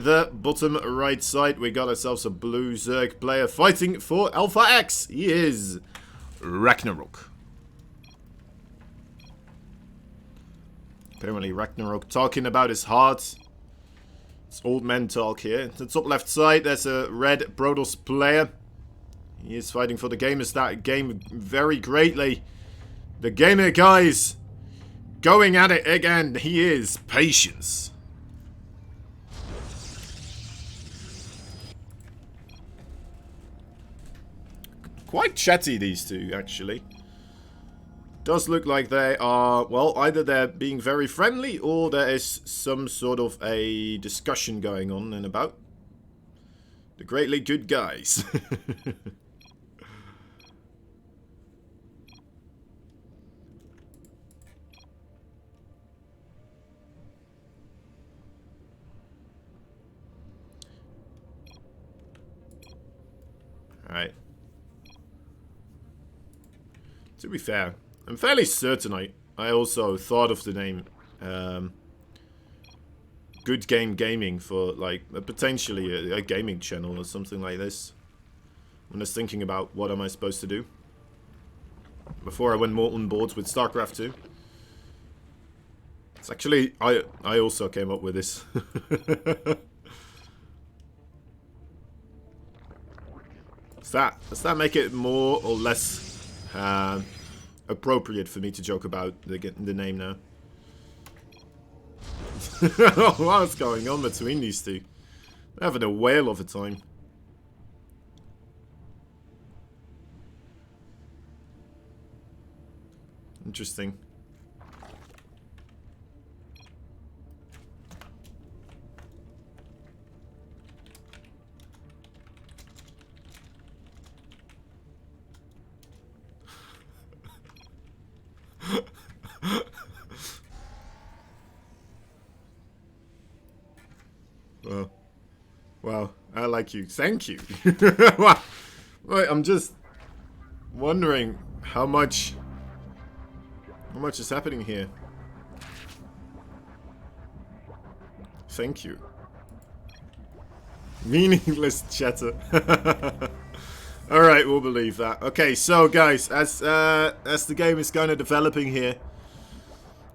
the bottom right side, we got ourselves a blue Zerg player fighting for Alpha X. He is RAGNAROK. Apparently RAGNAROK talking about his heart. It's old man talk here. The top left side, there's a red Protoss player. He is fighting for the gamers that game very greatly. The gamer guys going at it again. He is Patience. Quite chatty, these two, actually. Does look like they are, well, either they're being very friendly or there is some sort of a discussion going on and about. The greatly good guys. Alright. To be fair, I'm fairly certain I also thought of the name Good Game Gaming for like potentially a gaming channel or something like this. I'm just thinking about what am I supposed to do before I went more on board with StarCraft 2. It's actually I also came up with this. Does that make it more or less appropriate for me to joke about the name now? What's going on between these two? They're having a whale of a time. Interesting. Well, I like you. Thank you. Wow. Wait, I'm just wondering how much is happening here. Thank you. Meaningless chatter. Alright, we'll believe that. Okay, so guys, as the game is kind of developing here,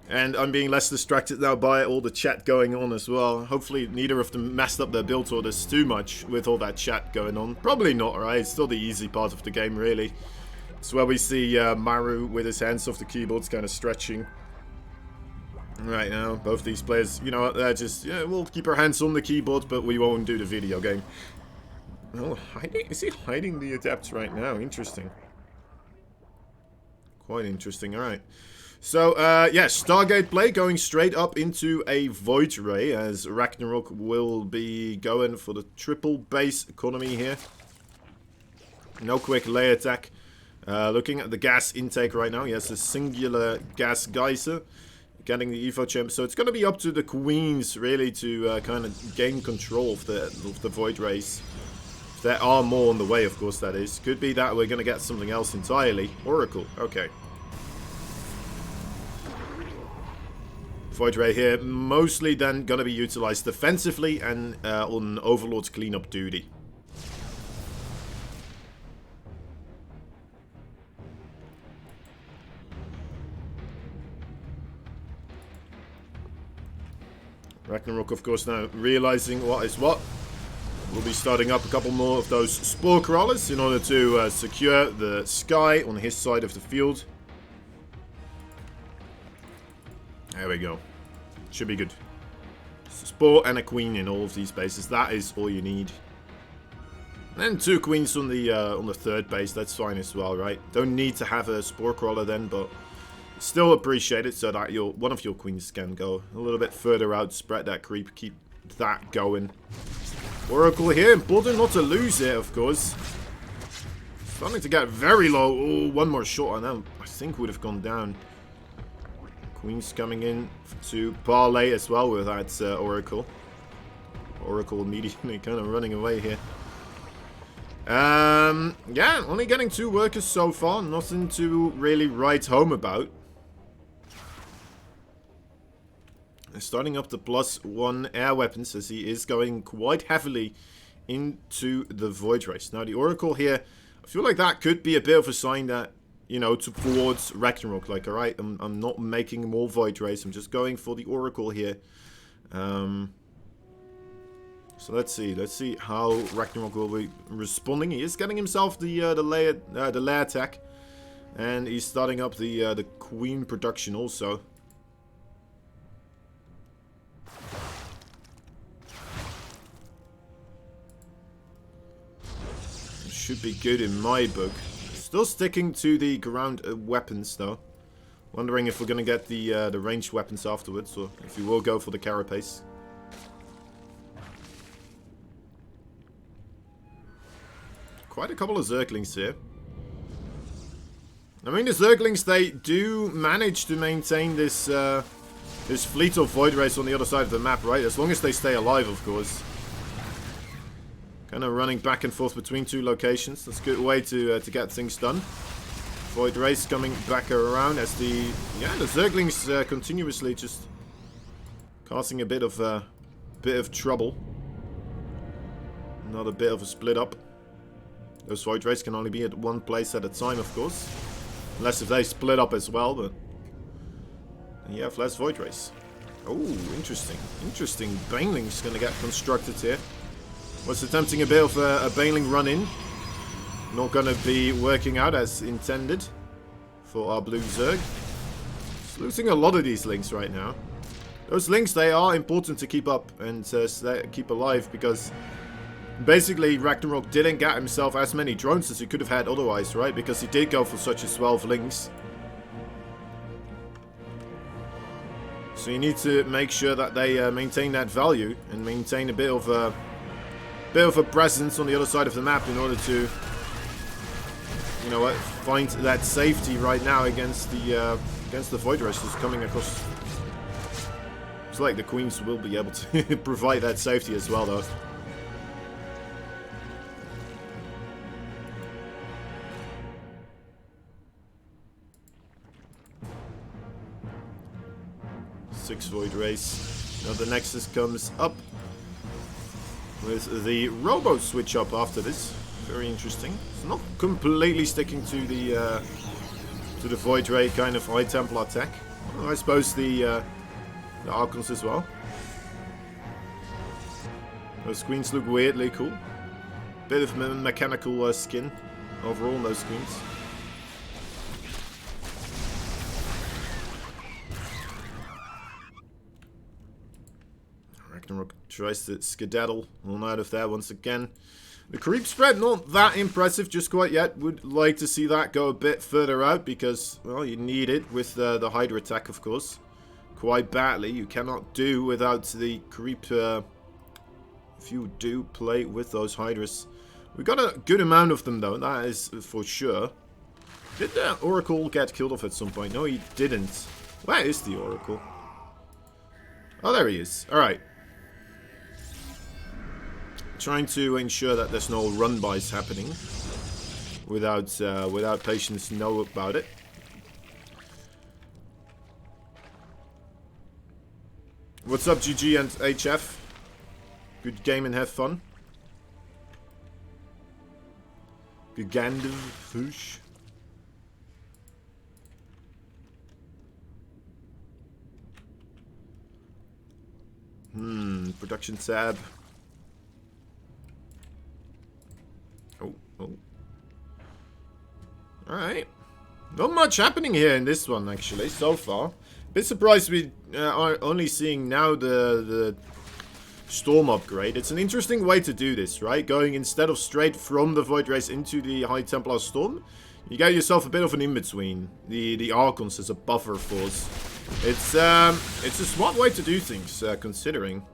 and I'm being less distracted now by all the chat going on as well. Hopefully neither of them messed up their build orders too much with all that chat going on. Probably not, right? It's still the easy part of the game, really. It's where we see Maru with his hands off the keyboards kind of stretching. Right now, both these players, you know what, they're just, yeah, we'll keep our hands on the keyboard, but we won't do the video game. Oh, is he hiding the adepts right now? Interesting. Quite interesting, alright. So, yeah, Stargate play going straight up into a Void Ray, as RAGNAROK will be going for the triple base economy here. No quick lay attack. Looking at the gas intake right now, he has a singular gas geyser. Getting the Evo champ, so it's going to be up to the queens, really, to kind of gain control of the Void Rays. If there are more on the way, of course, that is. Could be that we're going to get something else entirely. Oracle, okay. Void Ray here, mostly then going to be utilized defensively and on Overlord's cleanup duty. RAGNAROK, of course, now realizing what is what. We'll be starting up a couple more of those spore crawlers in order to secure the sky on his side of the field. There we go. Should be good. Spore and a queen in all of these bases. That is all you need. And 2 queens on the third base. That's fine as well, right? Don't need to have a spore crawler then, but still appreciate it so that one of your queens can go a little bit further out, spread that creep, keep that going. Oracle here, important not to lose it, of course. Starting to get very low. Oh, one more shot on them. I think would have gone down. Queen's coming in to parlay as well with that Oracle. Oracle immediately kind of running away here. Yeah, only getting 2 workers so far. Nothing to really write home about. starting up the +1 air weapons as he is going quite heavily into the Void Race. Now the Oracle here, I feel like that could be a bit of a sign that, you know, towards Ragnarok. Like, alright, I'm not making more Void Race, I'm just going for the Oracle here. So let's see how Ragnarok will be responding. He is getting himself the lair attack, and he's starting up the Queen production also. Should be good in my book. Still sticking to the ground weapons though. Wondering if we're gonna get the ranged weapons afterwards, or if we will go for the carapace. Quite a couple of Zerglings here. I mean, the Zerglings, they do manage to maintain this this fleet of Void Race on the other side of the map, right? As long as they stay alive, of course. Kind of running back and forth between two locations. That's a good way to get things done. Void Race coming back around as the Zerglings continuously just causing a bit of trouble. Another bit of a split up. Those Void Race can only be at one place at a time, of course. Unless if they split up as well, but you have less Void Race. Oh, interesting. Interesting. Baneling's gonna get constructed here. Was attempting a bit of a Baneling run-in. Not gonna be working out as intended for our blue Zerg. Just losing a lot of these links right now. Those links, they are important to keep up and keep alive, because basically Ragnarok didn't get himself as many drones as he could have had otherwise, right? Because he did go for such a 12 links. So you need to make sure that they maintain that value and maintain a bit of a presence on the other side of the map in order to, you know what, find that safety right now against the Void Racers coming across. It's like the Queens will be able to provide that safety as well, though. Six Void Race. Now the Nexus comes up with the Robo switch up after this. Very interesting. It's not completely sticking to the Void Ray kind of High Templar attack. Well, I suppose the Archons as well. Those Queens look weirdly cool. Bit of mechanical skin overall on those Queens. Ragnarok tries to skedaddle on out of there once again. The creep spread, not that impressive just quite yet. Would like to see that go a bit further out because, well, you need it with the Hydra attack, of course. Quite badly. You cannot do without the creep if you do play with those Hydras. We got a good amount of them, though. That is for sure. Did the Oracle get killed off at some point? No, he didn't. Where is the Oracle? Oh, there he is. Alright. Trying to ensure that there's no run-bys happening without patients know about it. What's up, GG and HF? Good game and have fun. Gigandfush. Production tab. Oh. Alright. Not much happening here in this one, actually, so far. Bit surprised we are only seeing now the Storm upgrade. It's an interesting way to do this, right? Going instead of straight from the Void Race into the High Templar Storm, you get yourself a bit of an in-between. The Archons as a buffer force. It's a smart way to do things, considering.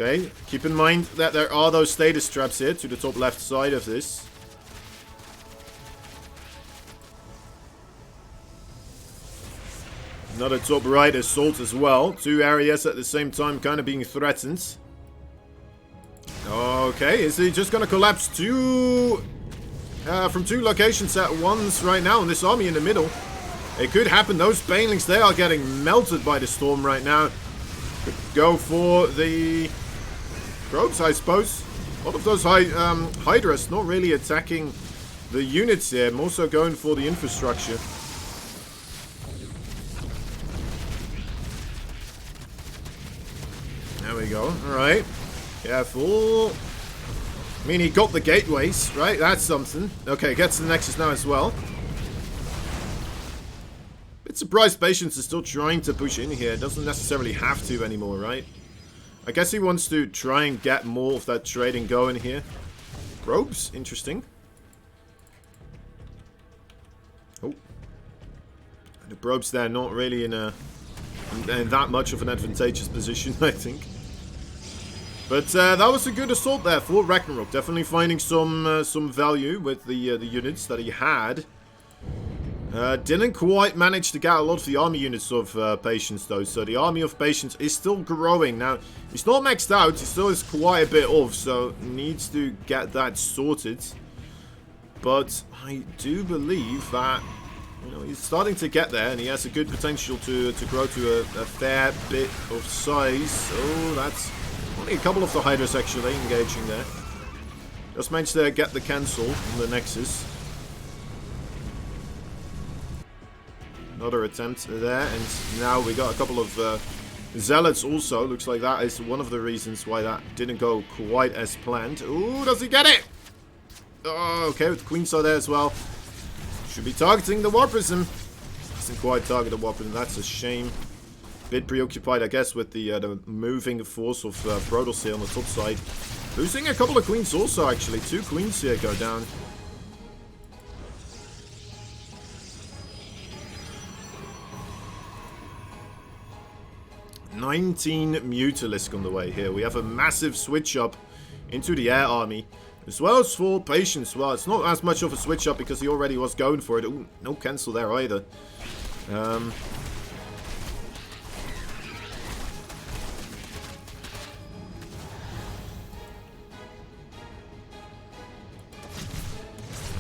Okay, keep in mind that there are those status traps here to the top left side of this. Another top right assault as well. Two areas at the same time kind of being threatened. Okay, is he just gonna collapse two from 2 locations at once right now, and this army in the middle. It could happen. Those banelings, they are getting melted by the storm right now. Could go for the probes, I suppose. A lot of those Hydras not really attacking the units here, more so going for the infrastructure. There we go. Alright. Careful. I mean, he got the gateways, right? That's something. Okay, gets to the Nexus now as well. Bit surprised Patience is still trying to push in here. Doesn't necessarily have to anymore, right? I guess he wants to try and get more of that trading going here. Probes, interesting. Oh. The probes there not really in that much of an advantageous position, I think. But that was a good assault there for Ragnarok. Definitely finding some value with the units that he had. Didn't quite manage to get a lot of the army units of Patience though. So the army of Patience is still growing. Now, he's not maxed out. He still is quite a bit off. So needs to get that sorted. But I do believe that, you know, he's starting to get there. And he has a good potential to grow to a fair bit of size. Oh, that's... only a couple of the Hydras actually engaging there. Just managed to get the cancel on the Nexus. Another attempt there, and now we got a couple of Zealots also. Looks like that is one of the reasons why that didn't go quite as planned. Ooh, does he get it? Oh, okay, with the Queen Star there as well. Should be targeting the War Prism. Doesn't quite target the War Prism, that's a shame. Bit preoccupied, I guess, with the moving force of Protoss here on the top side. Losing a couple of Queens also, actually. 2 Queens here go down. $19 Mutalisk on the way here. We have a massive switch up into the air army. As well as for Patience. Well, it's not as much of a switch up because he already was going for it. Ooh, no cancel there either.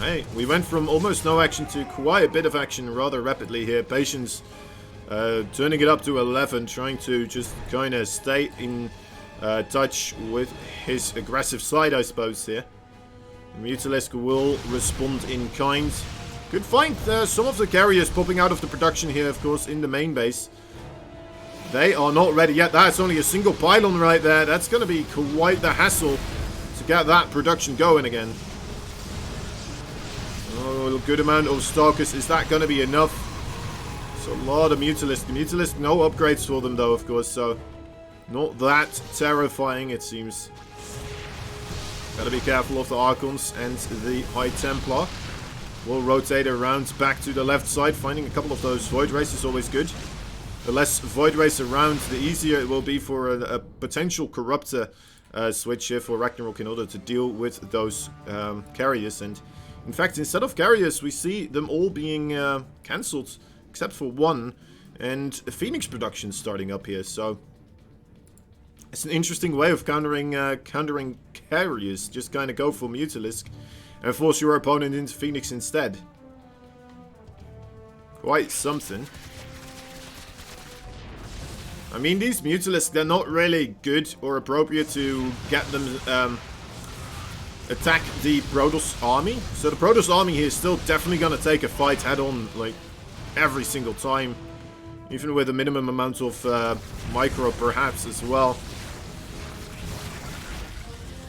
Hey, we went from almost no action to quite a bit of action rather rapidly here. Patience turning it up to 11, trying to just kind of stay in touch with his aggressive side, I suppose, here. Mutalisk will respond in kind. Could find some of the carriers popping out of the production here, of course, in the main base. They are not ready yet. That's only a single pylon right there. That's going to be quite the hassle to get that production going again. Oh, a good amount of Stalkers. Is that going to be enough? It's a lot of Mutalisk. Mutalisk, no upgrades for them, though, of course, so not that terrifying, it seems. Gotta be careful of the Archons and the High Templar. We'll rotate around back to the left side. Finding a couple of those Void Rays is always good. The less Void Rays around, the easier it will be for a potential Corruptor switch here for Ragnarok in order to deal with those carriers. And in fact, instead of carriers, we see them all being cancelled, except for one, and Phoenix production starting up here. So it's an interesting way of countering carriers. Just kind of go for Mutalisk and force your opponent into Phoenix instead. Quite something. I mean, these Mutalisks, they're not really good or appropriate to get them attack the Protoss army. So the Protoss army here is still definitely going to take a fight head on, like, every single time. Even with a minimum amount of micro, perhaps, as well.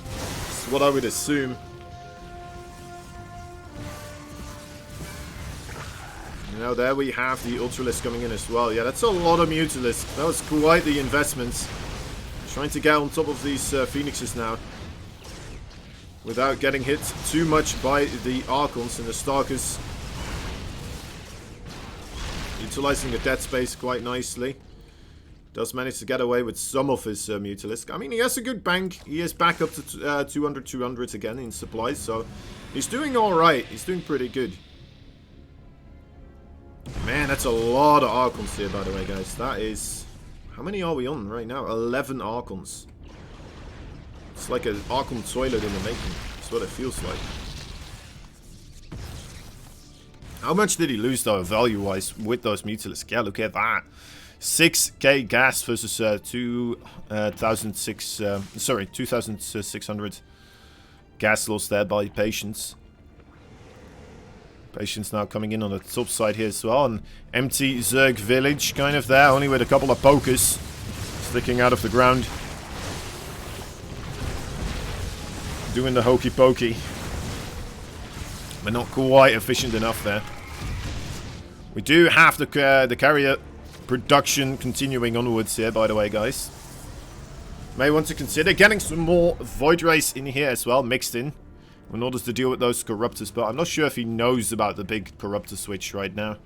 That's what I would assume. Now there we have the Ultralisk coming in as well. Yeah, that's a lot of Mutalisk. That was quite the investment. Trying to get on top of these Phoenixes now. Without getting hit too much by the Archons and the Stalkers. Utilizing the dead space quite nicely. Does manage to get away with some of his Mutalisk. I mean, he has a good bank. He is back up to 200 again in supplies. So he's doing alright. He's doing pretty good. Man, that's a lot of Archons here, by the way, guys. That is... How many are we on right now? 11 Archons. It's like an Archon toilet in the making. That's what it feels like. How much did he lose, though, value-wise, with those Mutalisks? Yeah, look at that. 6k gas versus 2,600 gas loss there by Patience. Patience now coming in on the top side here as well. An empty Zerg village kind of there, only with a couple of pokers sticking out of the ground. Doing the hokey pokey. But not quite efficient enough there. We do have the carrier production continuing onwards here, by the way, guys. May want to consider getting some more Void Rays in here as well, mixed in, in order to deal with those Corruptors. But I'm not sure if he knows about the big Corruptor switch right now.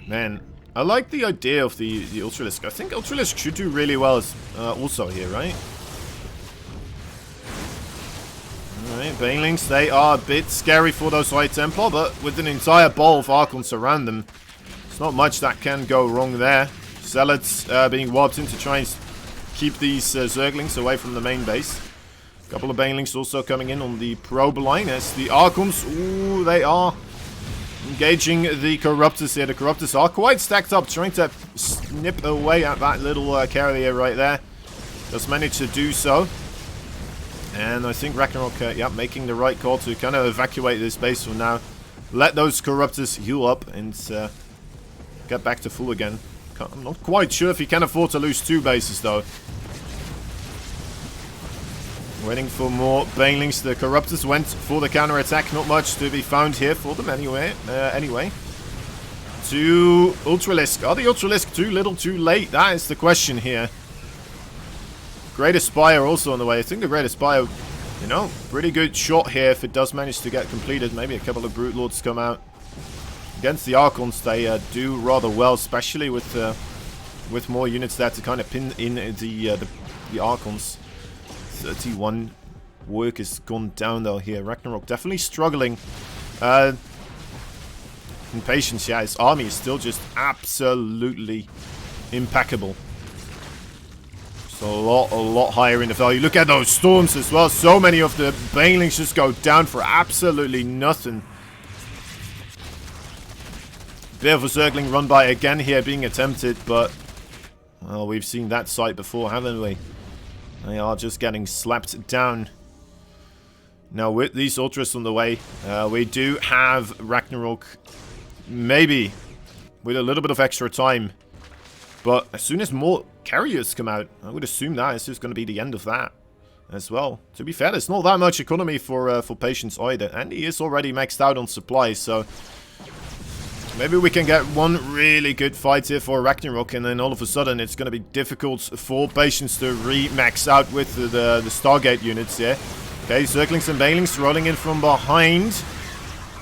Man, I like the idea of the Ultralisk. I think Ultralisk should do really well as, also here, right? Alright, Banelings, they are a bit scary for those High Templar, but with an entire ball of Archons around them, there's not much that can go wrong there. Zealots being warped in to try and keep these Zerglings away from the main base. A couple of Banelings also coming in on the probe line as the Archons, ooh, they are engaging the Corruptors here. The Corruptors are quite stacked up, trying to snip away at that little carrier right there. Just managed to do so. And I think RAGNAROK, yeah, making the right call to kind of evacuate this base for now. Let those Corruptors heal up and get back to full again. I'm not quite sure if he can afford to lose 2 bases, though. Waiting for more Banelings. The Corruptors went for the counter-attack. Not much to be found here for them anyway. To Ultralisk. Are the Ultralisk too little, too late? That is the question here. Great Aspire also on the way. I think the Great Aspire, you know, pretty good shot here if it does manage to get completed. Maybe a couple of Brute Lords come out. Against the Archons, they do rather well, especially with more units there to kind of pin in the Archons. 31 work has gone down though here. RAGNAROK definitely struggling. In Patience, yeah, his army is still just absolutely impeccable. So a lot higher in the value. Look at those storms as well. So many of the Banelings just go down for absolutely nothing. Bit of a Zergling run by again here being attempted, but well, we've seen that sight before, haven't we? They are just getting slapped down. Now with these Ultras on the way, we do have RAGNAROK maybe with a little bit of extra time. But as soon as more carriers come out, I would assume that is just going to be the end of that as well. To be fair, there's not that much economy for Patience either. And he is already maxed out on supplies, so maybe we can get one really good fight here for RAGNAROK, and then all of a sudden it's going to be difficult for Patience to re-max out with the Stargate units here. Okay, Zerglings and Banelings rolling in from behind.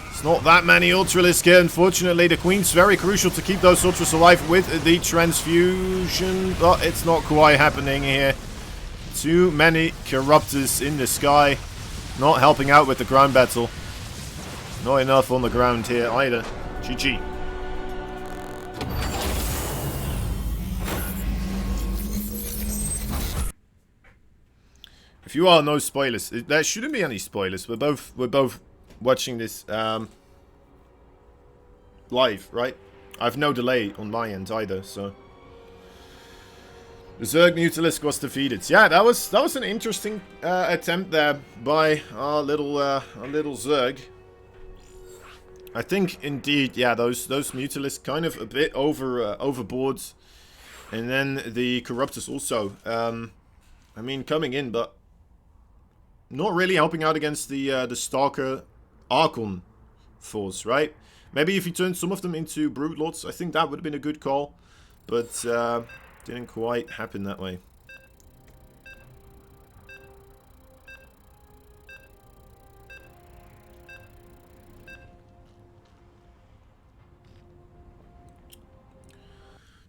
It's not that many Ultralisk here, unfortunately. The Queen's very crucial to keep those Ultras alive with the transfusion, but it's not quite happening here. Too many Corruptors in the sky, not helping out with the ground battle. Not enough on the ground here either. GG. If you are no spoilers, there shouldn't be any spoilers. We're both watching this live, right? I've no delay on my end either, so the Zerg Mutalisk was defeated. Yeah, that was an interesting attempt there by our little Zerg. I think indeed, yeah, those Mutalisks kind of a bit overboard, and then the Corruptors also. I mean, coming in, but not really helping out against the Stalker Archon force, right? Maybe if you turned some of them into Brute Lords, I think that would have been a good call, but didn't quite happen that way.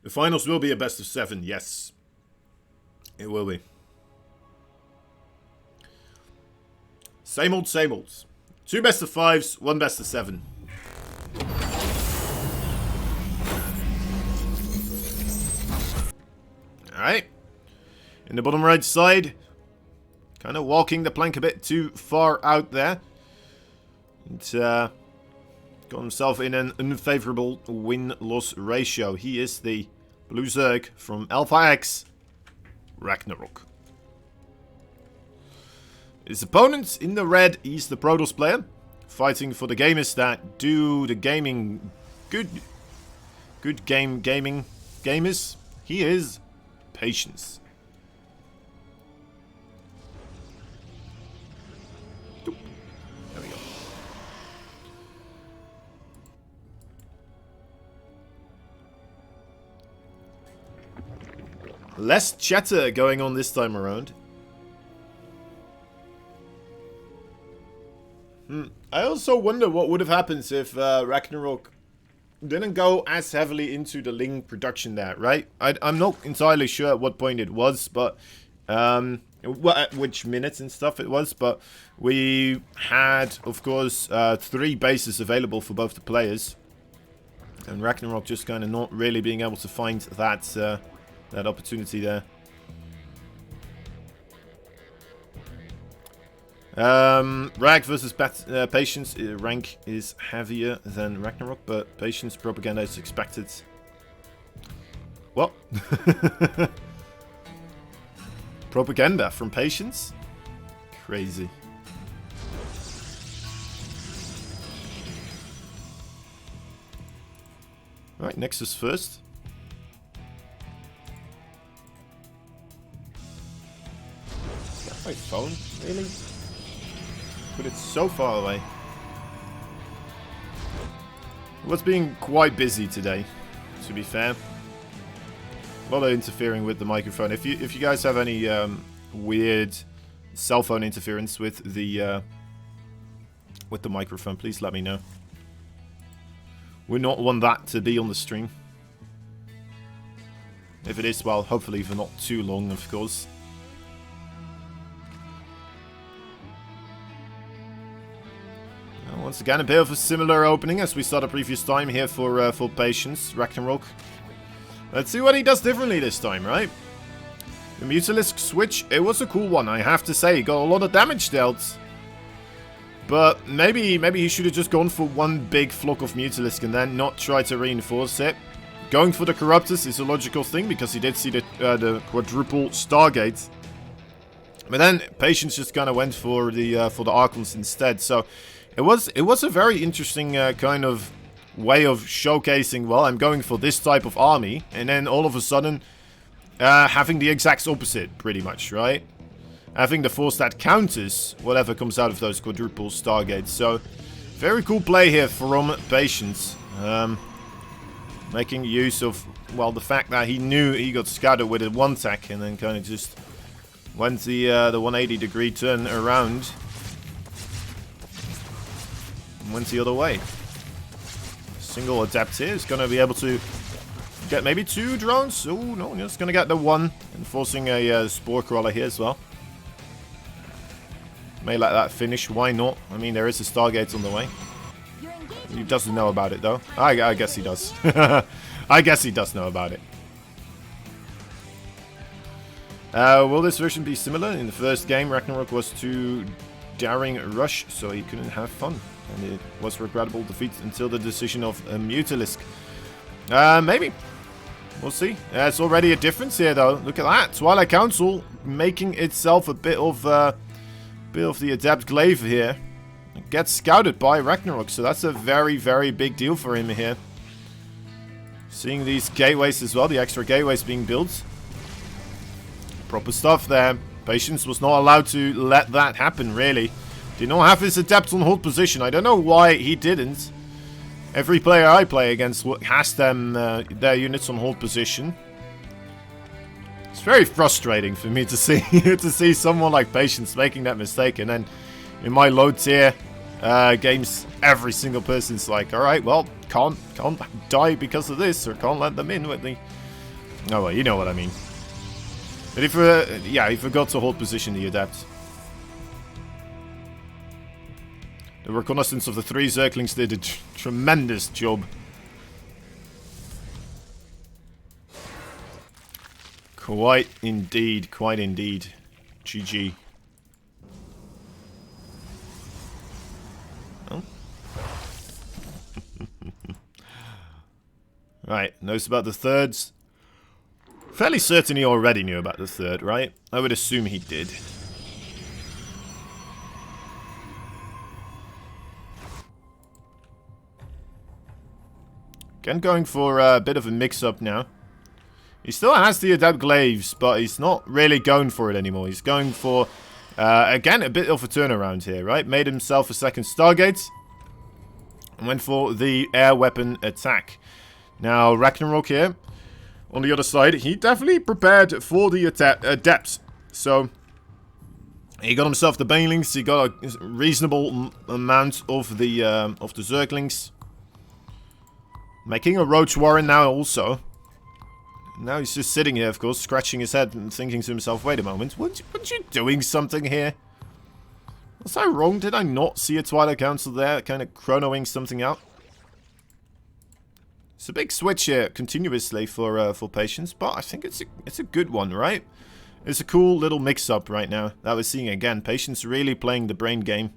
The finals will be a best of 7, yes. It will be. Same old, same old. 2 best of 5s, 1 best of 7. Alright. In the bottom right side. Kind of walking the plank a bit too far out there. And, got himself in an unfavorable win-loss ratio. He is the Blue Zerg from Alpha X, RAGNAROK. His opponent in the red, he's the Protoss player, fighting for the gamers that do the gaming good gamers. He is Patience. There we go. Less chatter going on this time around. I also wonder what would have happened if RAGNAROK didn't go as heavily into the Ling production there, right? I'm not entirely sure at what point it was, but at which minutes and stuff it was, but we had, of course, 3 bases available for both the players, and RAGNAROK just kind of not really being able to find that that opportunity there. Rag versus Patience. Rank is heavier than RAGNAROK, but Patience propaganda is expected. What? Propaganda from Patience? Crazy. Alright, Nexus first. Is that my phone? Really? But it's so far away. It was being quite busy today, to be fair. A lot of interfering with the microphone. If you guys have any weird cell phone interference with the microphone, please let me know. We not want that to be on the stream. If it is, well, hopefully for not too long, of course. Once again, a bit of a similar opening as we saw the previous time here for Patience, RAGNAROK. Let's see what he does differently this time, right? The Mutalisk switch, it was a cool one, I have to say. He got a lot of damage dealt. But maybe he should have just gone for one big flock of Mutalisk and then not try to reinforce it. Going for the Corruptors is a logical thing because he did see the quadruple Stargate. But then Patience just kind of went for the Archons instead, so... It was a very interesting kind of way of showcasing, well, I'm going for this type of army, and then all of a sudden having the exact opposite, pretty much, right? Having the force that counters whatever comes out of those quadruple Stargates. So, very cool play here from Patience. Making use of, well, the fact that he knew he got scattered with a 1-tack, and then kind of just went the 180-degree turn around. Went the other way. Single Adept here is going to be able to get maybe 2 drones. Oh, no, just going to get the 1. And forcing a Spore Crawler here as well. May let that finish. Why not? I mean, there is a Stargate on the way. He doesn't know about it, though. I guess he does. I guess he does know about it. Will this version be similar? In the first game, RAGNAROK was too daring rush, so he couldn't have fun. And it was regrettable defeat until the decision of a Mutalisk. Maybe. We'll see. It's already a difference here, though. Look at that. Twilight Council making itself a bit of the Adept Glaive here. It gets scouted by RAGNAROK, so that's a very, very big deal for him here. Seeing these gateways as well, the extra gateways being built. Proper stuff there. Patience was not allowed to let that happen, really. Did not have his Adept on hold position. I don't know why he didn't. Every player I play against has them their units on hold position. It's very frustrating for me to see to see someone like Patience making that mistake, and then in my low tier games, every single person's like, all right, well, can't die because of this, or can't let them in with me. Oh well, you know what I mean. But he forgot to hold position, the Adept. The reconnaissance of the 3 Zerglings did a tremendous job. Quite indeed, quite indeed. GG. Oh, Right, knows about the thirds. Fairly certain he already knew about the third, right? I would assume he did. Again, going for a bit of a mix-up now. He still has the Adept Glaives, but he's not really going for it anymore. He's going for, again, a bit of a turnaround here, right? Made himself a second Stargate. And went for the air weapon attack. Now, RAGNAROK here, on the other side, he definitely prepared for the Adepts. So, he got himself the Banelings, he got a reasonable amount of the Zerglings. Making a Roach Warren now also. Now he's just sitting here, of course, scratching his head and thinking to himself, wait a moment, weren't you doing something here? Was I wrong? Did I not see a Twilight Council there, kind of chronoing something out? It's a big switch here, continuously, for Patience, but I think it's a good one, right? It's a cool little mix-up right now that we're seeing again. Patience really playing the brain game.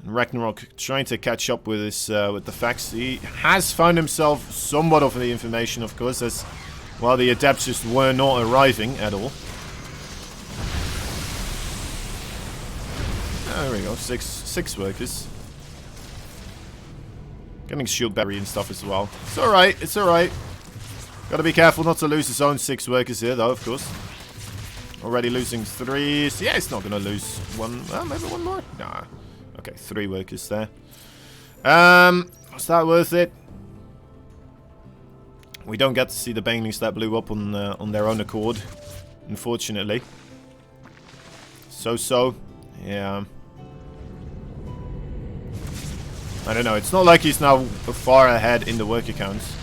And RAGNAROK trying to catch up with this, with the facts. He has found himself somewhat of the information, of course, as while the Adepts just were not arriving at all. There we go, six workers. Getting shield battery and stuff as well. It's alright, it's alright. Gotta be careful not to lose his own 6 workers here, though, of course. Already losing 3. So yeah, it's not gonna lose one. Well, maybe one more? Nah. Okay, 3 workers there. Was that worth it? We don't get to see the Banelings that blew up on their own accord, unfortunately. So. Yeah. I don't know, it's not like he's now far ahead in the worker counts.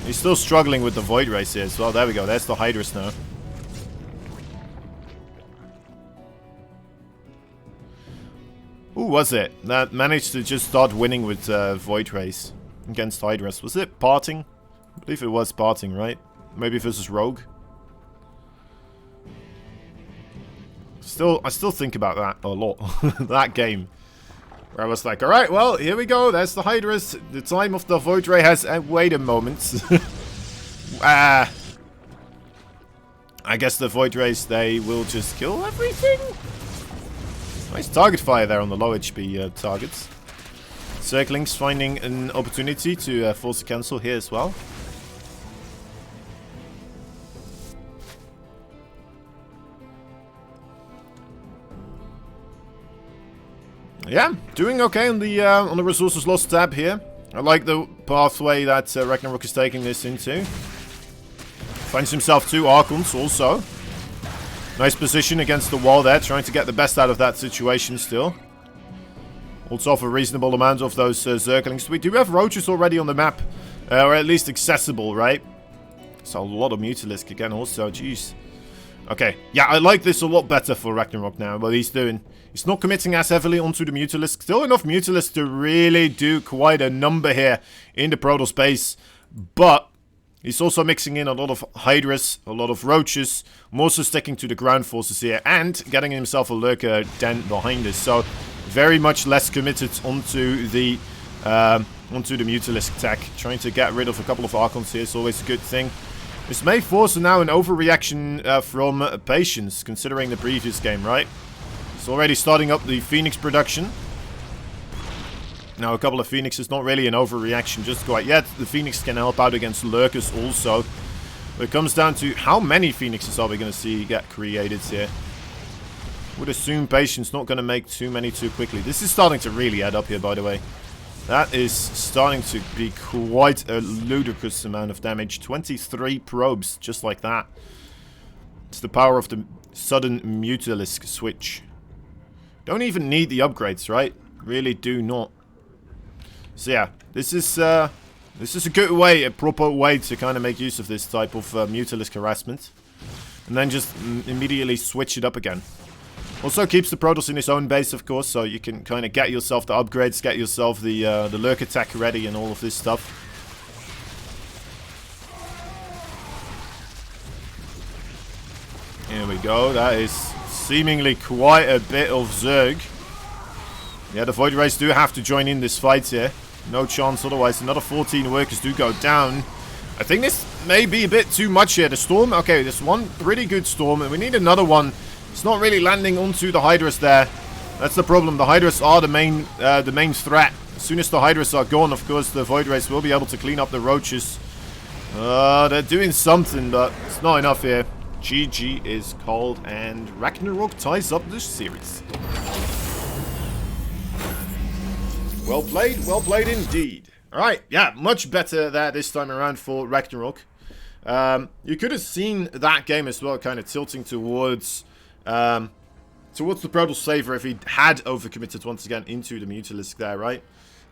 He's still struggling with the Void Race here as well. There we go, there's the Hydras now. Who was it that managed to just start winning with Void Race against Hydras? Was it Parting? I believe it was Parting, right? Maybe versus Rogue? I still think about that a lot. That game. Where I was like, alright, well, here we go. There's the Hydras. The time of the Void Ray has... wait a moment. I guess the Void Rays, they will just kill everything? Nice target fire there on the low HP targets. Zerglings finding an opportunity to force a cancel here as well. Yeah, doing okay on the resources lost tab here. I like the pathway that RAGNAROK is taking this into. Finds himself 2 Archons also. Nice position against the wall there, trying to get the best out of that situation still. Also off a reasonable amount of those Zerglings. We do have Roaches already on the map, or at least accessible, right? So a lot of Mutalisk again also, jeez. Okay, yeah, I like this a lot better for RAGNAROK now, what he's doing. He's not committing as heavily onto the Mutalisk. Still enough Mutalisk to really do quite a number here in the Protoss space. But he's also mixing in a lot of Hydras, a lot of Roaches. More so sticking to the ground forces here. And getting himself a Lurker den behind this. So very much less committed onto the Mutalisk tech. Trying to get rid of a couple of Archons here is always a good thing. This may force now an overreaction from Patience, considering the previous game, right? It's already starting up the Phoenix production. Now, a couple of Phoenixes, not really an overreaction just quite yet. The Phoenix can help out against Lurkers also. But it comes down to how many Phoenixes are we going to see get created here. Would assume Patience not going to make too many too quickly. This is starting to really add up here, by the way. That is starting to be quite a ludicrous amount of damage. 23 probes, just like that. It's the power of the sudden Mutalisk switch. Don't even need the upgrades, right? Really do not. So yeah, this is a good way, a proper way to kind of make use of this type of Mutalisk harassment. And then just immediately switch it up again. Also keeps the Protoss in his own base, of course, so you can kind of get yourself the upgrades, get yourself the Lurk attack ready and all of this stuff. Here we go, that is seemingly quite a bit of Zerg. Yeah, the Void Rays do have to join in this fight here. No chance otherwise. Another 14 workers do go down. I think this may be a bit too much here. The storm, okay, there's one pretty good storm, and we need another one. It's not really landing onto the Hydras there. That's the problem. The Hydras are the main threat. As soon as the Hydras are gone, of course, the Void Rays will be able to clean up the roaches. They're doing something, but it's not enough here. GG is called, and Ragnarok ties up this series. Well played indeed. Alright, yeah, much better there this time around for Ragnarok. You could have seen that game as well, kind of tilting towards the Protoss favor if he had overcommitted once again into the Mutalisk there, right?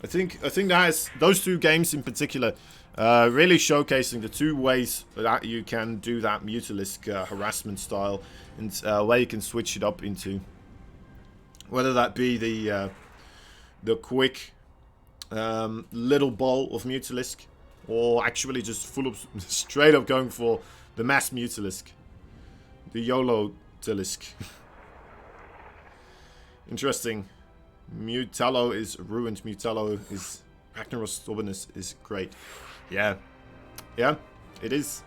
I think that is, those two games in particular, really showcasing the two ways that you can do that Mutalisk harassment style, and where you can switch it up into. Whether that be the quick little ball of Mutalisk, or actually just full of straight up going for the mass Mutalisk, the YOLO Talisk. Interesting. Mutallo is ruined. Mutallo is Ragnarok's stubbornness is great. Yeah, it is.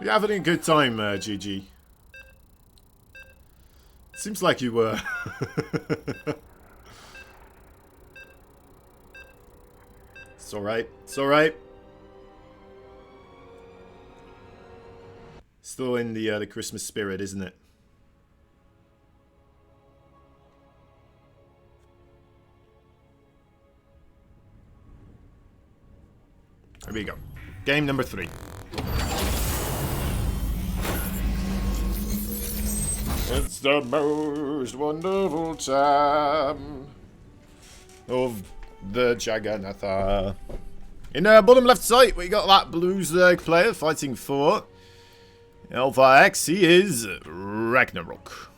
You having a good time, GG? Seems like you were. It's alright. It's alright. Still in the Christmas spirit, isn't it? There we go. Game number 3. It's the most wonderful time of the Jagannatha. In the bottom left side, we got that blue Zerg player fighting for Alpha X. He is Ragnarok.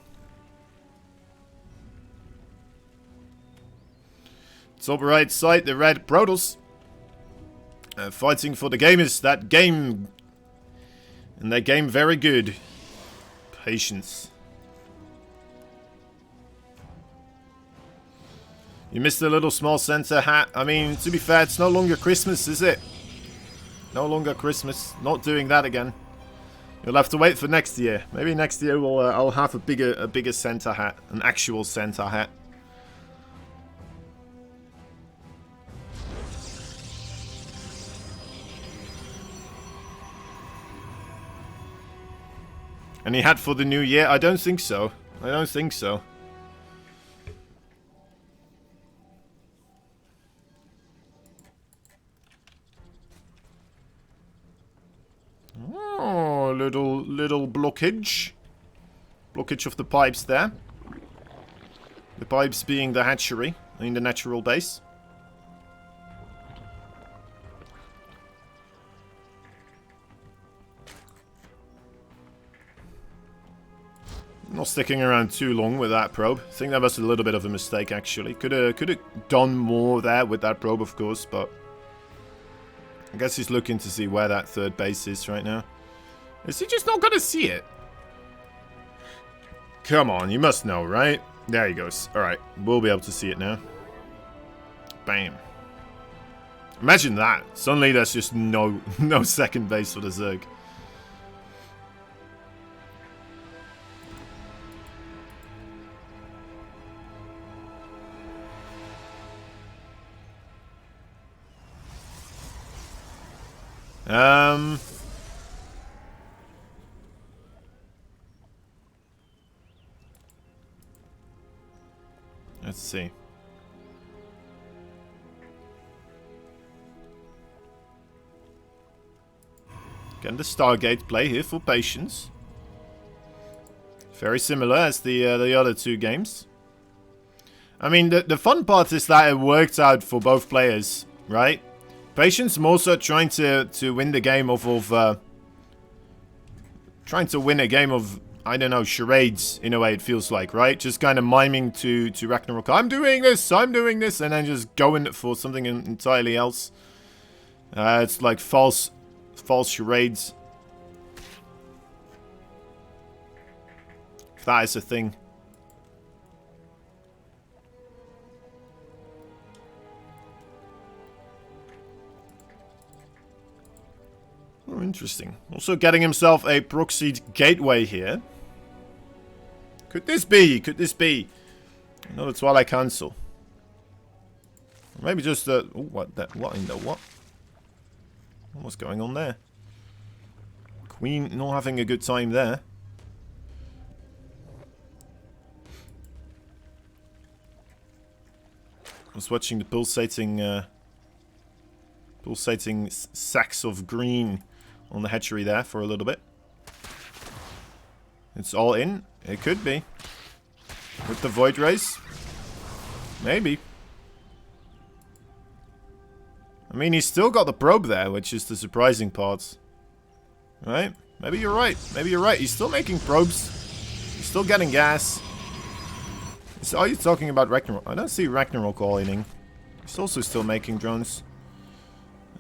Top right side, the red Protoss fighting for the gamers that game. And they game very good. Patience. You missed the little small Santa hat. I mean, to be fair, it's no longer Christmas, is it? No longer Christmas. Not doing that again. You'll have to wait for next year. Maybe next year I'll have a bigger Santa hat, an actual Santa hat. Any hat for the new year? I don't think so. I don't think so. Oh, little blockage. Blockage of the pipes there. The pipes being the hatchery in the natural base. Not sticking around too long with that probe. I think that was a little bit of a mistake, actually. Could have done more there with that probe, of course, but I guess he's looking to see where that third base is right now. Is he just not going to see it? Come on, you must know, right? There he goes. Alright, we'll be able to see it now. Bam. Imagine that. Suddenly there's just no second base for the Zerg. Let's see. Again, the Stargate play here for patience. Very similar as the other two games. I mean, the fun part is that it worked out for both players, right? Patience more so trying to win the game trying to win a game of, I don't know, charades in a way it feels like, right? Just kind of miming to Ragnarok. I'm doing this, and then just going for something entirely else. It's like false charades. If that is a thing. Oh, interesting. Also getting himself a proxied gateway here. Could this be? Could this be? Another Twilight Council. Or maybe just a... Oh, what in the what? What's going on there? Queen not having a good time there. I was watching the pulsating sacks of green on the hatchery there for a little bit. It's all in. It could be. With the Void Race. Maybe. I mean, he's still got the probe there, which is the surprising part. Right? Maybe you're right. Maybe you're right. He's still making probes. He's still getting gas. Are you talking about Ragnarok? I don't see Ragnarok calling in. He's also still making drones.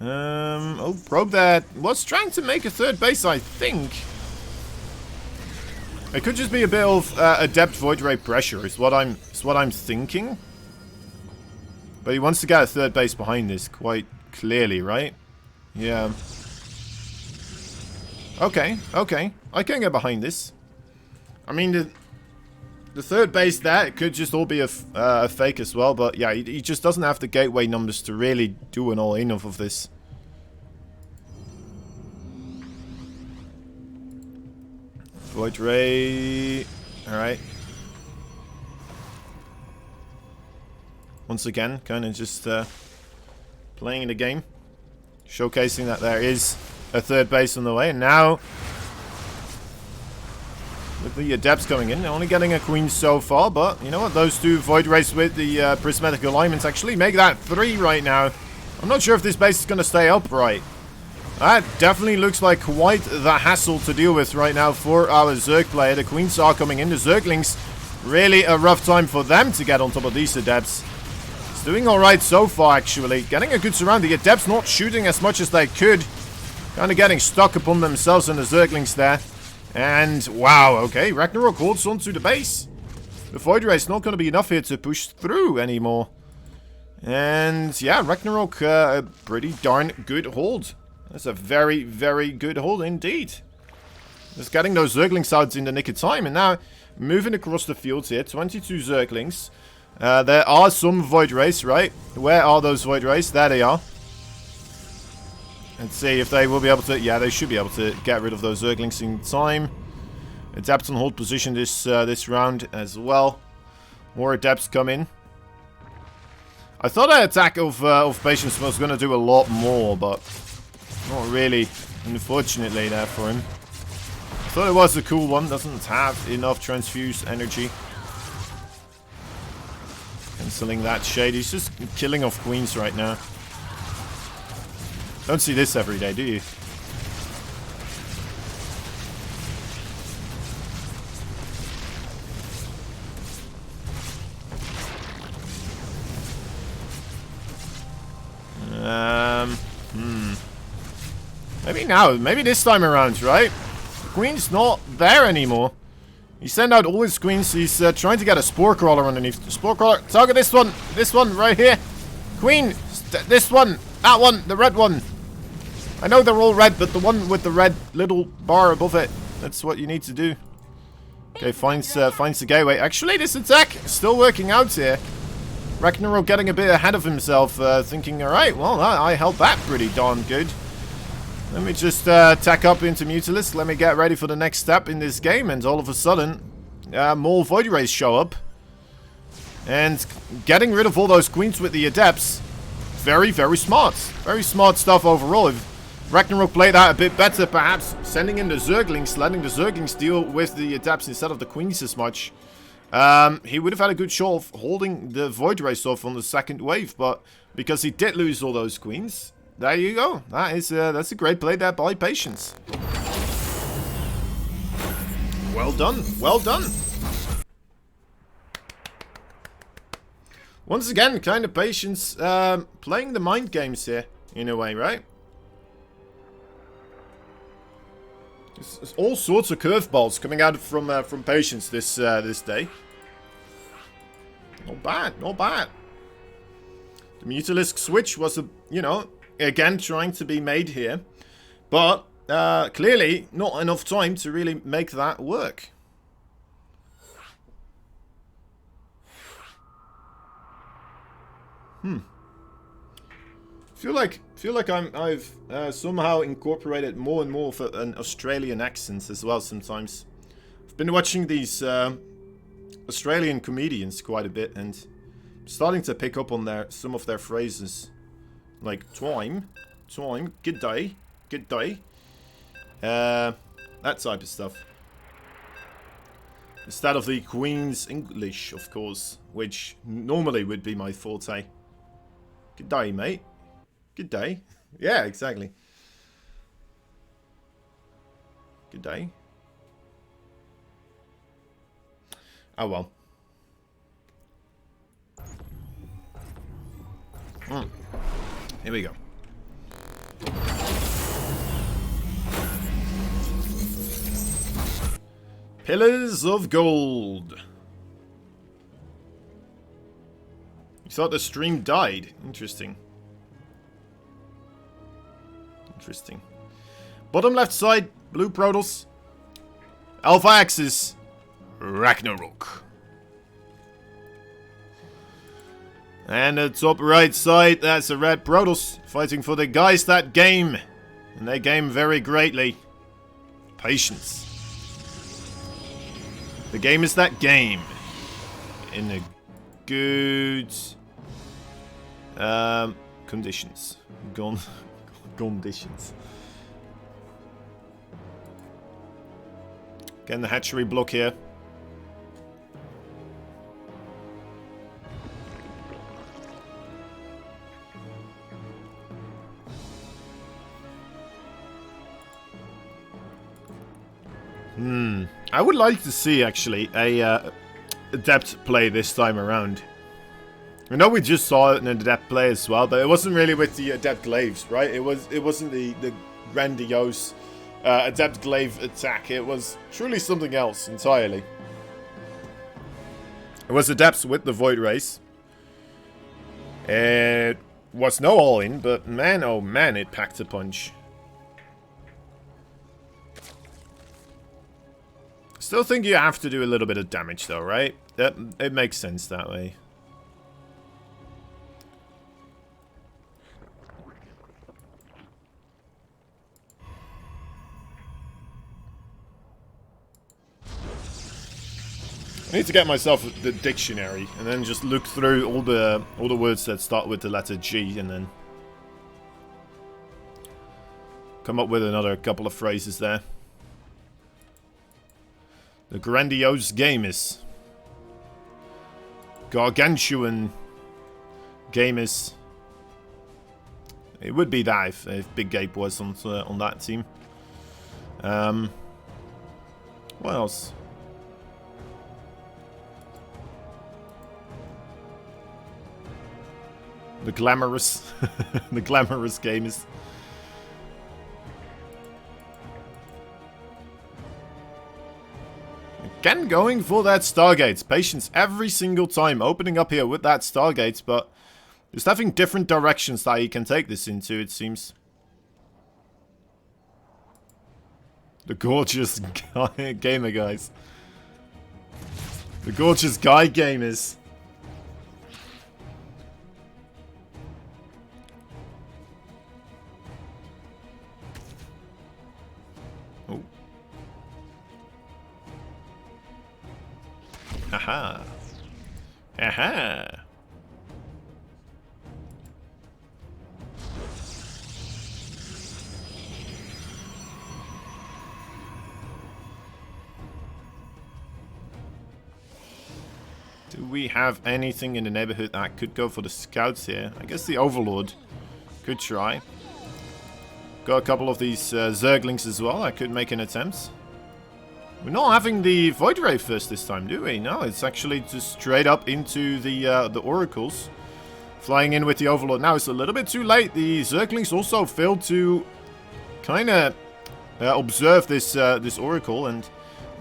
Oh, probe that was trying to make a third base, I think. It could just be a bit of adept void ray pressure, is what I'm thinking. But he wants to get a third base behind this quite clearly, right? Yeah. Okay, okay. I can get behind this. I mean, the third base there, it could just all be a fake as well. But yeah, he just doesn't have the gateway numbers to really do an all-in off of this. Void Ray. Alright. Once again, kind of just playing the game. Showcasing that there is a third base on the way. And now, with the Adepts coming in, they're only getting a Queen so far. But, you know what? Those two Void Rays with the Prismatic Alignments actually make that 3 right now. I'm not sure if this base is going to stay upright. That definitely looks like quite the hassle to deal with right now for our Zerg player. The Queens are coming in. The Zerglings, really a rough time for them to get on top of these Adepts. It's doing alright so far, actually. Getting a good surround. The Adepts not shooting as much as they could. Kind of getting stuck upon themselves and the Zerglings there. And, wow, okay. Ragnarok holds onto the base. The Void Ray is not going to be enough here to push through anymore. And, yeah, Ragnarok, a pretty darn good hold. That's a very, very good hold indeed. Just getting those Zerglings out in the nick of time. And now, moving across the field here. 22 Zerglings. There are some Void Rays, right? Where are those Void Rays? There they are. Let's see if they will be able to... Yeah, they should be able to get rid of those Zerglings in time. Adepts on hold position this round as well. More Adepts come in. I thought an attack of Patience was going to do a lot more, but... Not really, unfortunately, there for him. I thought it was a cool one. Doesn't have enough transfuse energy. Cancelling that shade. He's just killing off Queens right now. Don't see this every day, do you? Maybe now, maybe this time around, right? The Queen's not there anymore. He sent out all his Queens. He's trying to get a Spore Crawler underneath. Spore Crawler, target this one right here. Queen, this one, that one, the red one. I know they're all red, but the one with the red little bar above it, that's what you need to do. Okay, finds the gateway. Actually, this attack is still working out here. Ragnarok getting a bit ahead of himself, thinking, alright, well, I held that pretty darn good. Let me just tack up into Mutalisk. Let me get ready for the next step in this game. And all of a sudden, more Void Rays show up. And getting rid of all those Queens with the Adepts. Very, very smart. Very smart stuff overall. If Ragnarok played that a bit better, perhaps sending in the Zerglings, letting the Zerglings deal with the Adepts instead of the Queens as much. He would have had a good shot of holding the Void Rays off on the second wave. But because he did lose all those Queens... There you go. That's a great play there by Patience. Well done. Well done. Once again, kind of Patience playing the mind games here, in a way, right? There's all sorts of curveballs coming out from Patience this day. Not bad, not bad. The Mutalisk switch was again trying to be made here, but clearly not enough time to really make that work. Feel like I've somehow incorporated more and more of an Australian accent as well sometimes. I've been watching these Australian comedians quite a bit and starting to pick up on some of their phrases, like twime, good day, that type of stuff. Instead of the Queen's English, of course, which normally would be my forte. Good day, mate. Good day. Yeah, exactly. Good day. Oh well. Here we go. Pillars of Gold. You thought the stream died? Interesting. Interesting. Bottom left side, blue Protoss. Alpha axis, Ragnarok. And the top right side, that's a red Protoss fighting for the guys that game. And they game very greatly. Patience. The game is that game. In a good conditions. Conditions. Again, the hatchery block here. I would like to see, actually, a Adept play this time around. I know we just saw it in an Adept play as well, but it wasn't really with the Adept Glaives, right? It wasn't the grandiose Adept Glaive attack. It was truly something else entirely. It was Adepts with the Void Race. It was no all-in, but man, oh man, it packed a punch. Still think you have to do a little bit of damage though, right? It makes sense that way. I need to get myself the dictionary and then just look through all the words that start with the letter G and then come up with another couple of phrases there. The grandiose game is gargantuan game is. It would be that if Big Gape was on that team. What else? The glamorous, the glamorous game is. Again, going for that Stargates. Patience every single time. Opening up here with that Stargates, but just having different directions that you can take this into, it seems. The gorgeous guy gamer, guys. The gorgeous guy gamers. Haha. Haha. Do we have anything in the neighborhood that could go for the scouts here? I guess the Overlord could try. Got a couple of these Zerglings as well. I could make an attempt. We're not having the Void Ray first this time, do we? No, it's actually just straight up into the Oracles. Flying in with the Overlord. Now, it's a little bit too late. The Zerglings also failed to kind of observe this this Oracle, and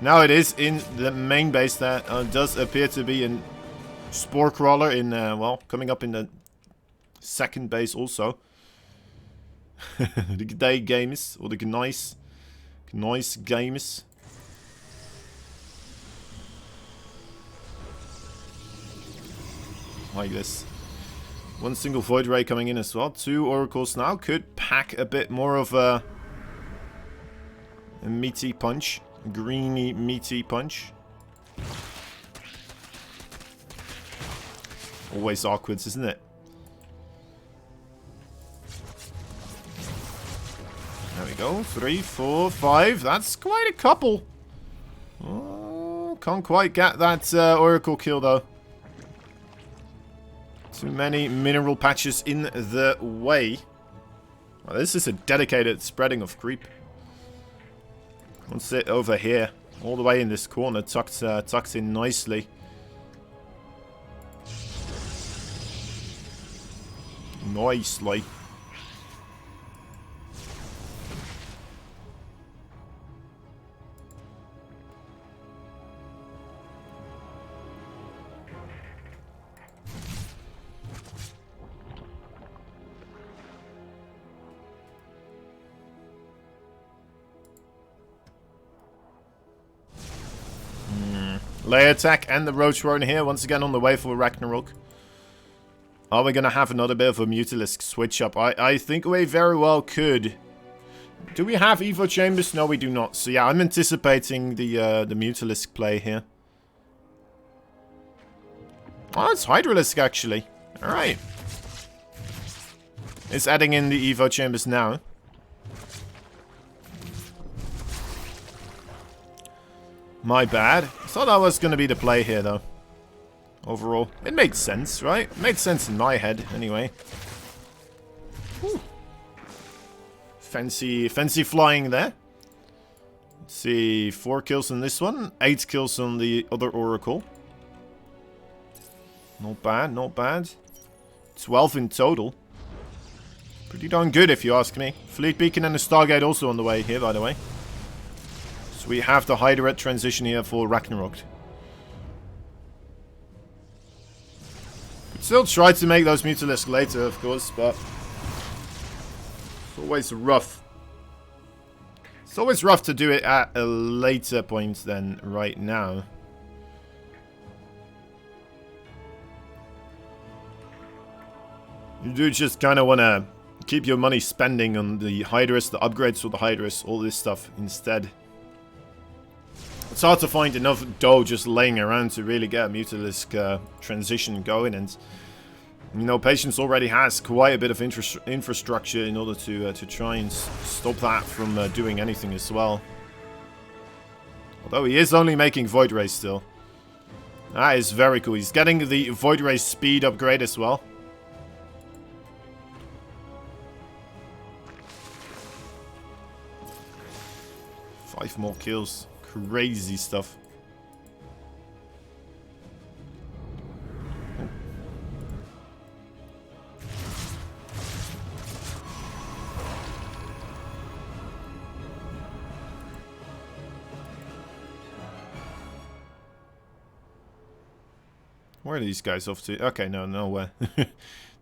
now it is in the main base. That does appear to be a Spore Crawler in, well, coming up in the second base also. The G'day Games, or the G'nice Games. Like this. One single Void Ray coming in as well. 2 Oracles now. Could pack a bit more of a meaty punch. A greeny, meaty punch. Always awkward, isn't it? There we go. 3, 4, 5. That's quite a couple. Oh, can't quite get that Oracle kill though. Too many mineral patches in the way. Well, this is a dedicated spreading of creep. One sit over here, all the way in this corner, tucked in nicely. Nicely. Layer attack and the Ro4 in here, once again on the way for Ragnarok. Are we going to have another bit of a Mutalisk switch up? I think we very well could. Do we have Evo Chambers? No, we do not. So yeah, I'm anticipating the Mutalisk play here. Oh, it's Hydralisk actually. Alright. It's adding in the Evo Chambers now. My bad. I thought that was going to be the play here, though. Overall. It made sense, right? It made sense in my head, anyway. Whew. Fancy flying there. Let's see. 4 kills on this one. 8 kills on the other Oracle. Not bad, not bad. 12 in total. Pretty darn good, if you ask me. Fleet Beacon and the Stargate also on the way here, by the way. So we have the Hydra transition here for Ragnarok. We'd still try to make those Mutalisk later, of course, but it's always rough. It's always rough to do it at a later point than right now. You do just kind of want to keep your money spending on the Hydras, the upgrades for the Hydras, all this stuff instead. It's hard to find enough dough just laying around to really get a Mutalisk transition going, and you know, Patience already has quite a bit of infrastructure in order to try and stop that from doing anything as well. Although he is only making Void Rays still. That is very cool. He's getting the Void Ray speed upgrade as well. Five more kills. Crazy stuff. Where are these guys off to? Okay, no, nowhere.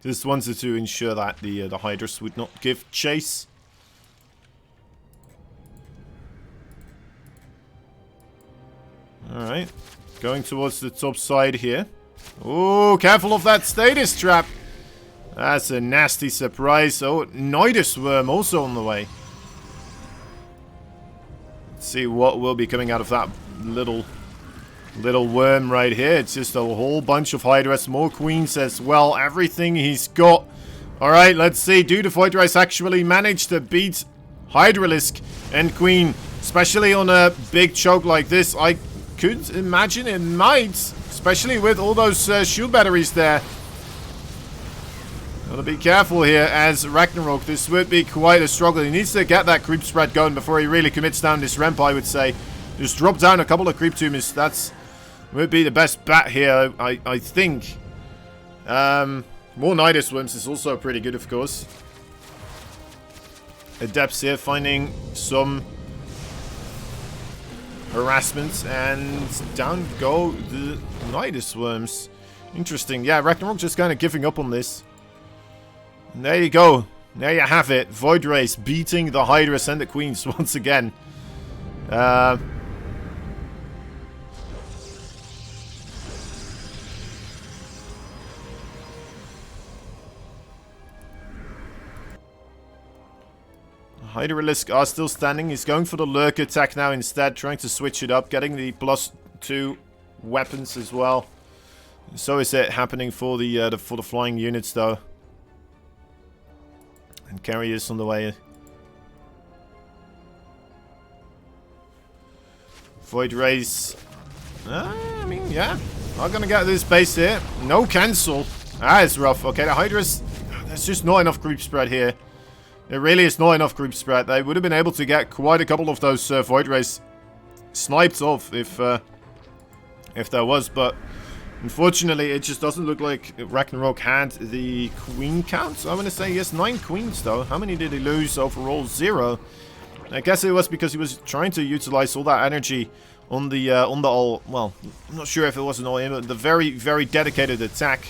Just wanted to ensure that the Hydras would not give chase. Alright, going towards the top side here. Oh, careful of that status trap. That's a nasty surprise. Oh, Nidus Worm also on the way. Let's see what will be coming out of that little worm right here. It's just a whole bunch of Hydras, more Queens as well. Everything he's got. Alright, let's see. Do the Void Rays actually manage to beat Hydralisk and Queen? Especially on a big choke like this. I could imagine it might, especially with all those shield batteries there. Gotta be careful here as Ragnarok. This would be quite a struggle. He needs to get that creep spread going before he really commits down this ramp, I would say. Just drop down a couple of creep tumors. That's would be the best bet here, I think. More Nidus Worms is also pretty good, of course. Adepts here finding some harassment, and down go the Nidus worms. Interesting. Yeah, Ragnarok just kind of giving up on this. And there you go. There you have it. Void Race beating the Hydras and the Queens once again. Hydralisk are still standing. He's going for the lurker attack now instead, trying to switch it up, getting the +2 weapons as well. So is it happening for the flying units though. And carriers on the way. Void Race. I mean, yeah. Not gonna get this base here. No cancel. Ah, it's rough. Okay, the Hydras. There's just not enough creep spread here. There really is not enough creep spread. They would have been able to get quite a couple of those Void Rays sniped off if there was, but unfortunately it just doesn't look like Ragnarok had the queen count. So I'm going to say he has 9 queens though. How many did he lose overall? 0. I guess it was because he was trying to utilize all that energy on the all, well, I'm not sure if it was an all-in, but the very, very dedicated attack.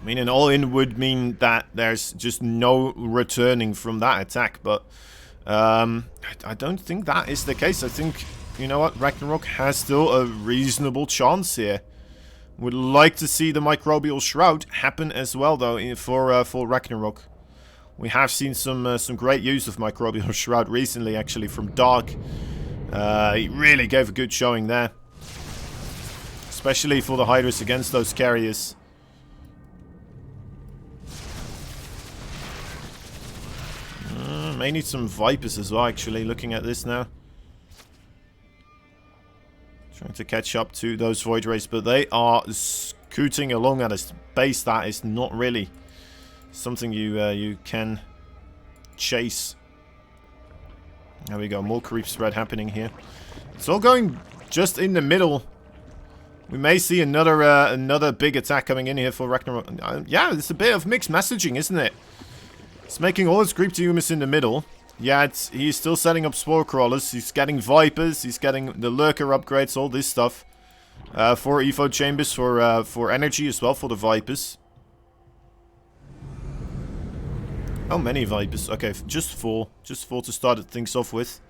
I mean, an all-in would mean that there's just no returning from that attack, but I don't think that is the case. I think, you know what, Ragnarok has still a reasonable chance here. Would like to see the Microbial Shroud happen as well, though, for Ragnarok. We have seen some great use of Microbial Shroud recently, actually, from Dark. He really gave a good showing there. Especially for the Hydras against those carriers. May need some Vipers as well, actually, looking at this now. Trying to catch up to those Void Rays, but they are scooting along at a pace that is not really something you can chase. There we go, more creep spread happening here. It's all going just in the middle. We may see another big attack coming in here for Ragnarok. Yeah, it's a bit of mixed messaging, isn't it? It's making all his creep units in the middle. Yeah, he's still setting up Spore Crawlers. He's getting Vipers. He's getting the Lurker upgrades, all this stuff. For Evo Chambers, for energy as well, for the Vipers. How many Vipers? Okay, just 4. Just 4 to start things off with.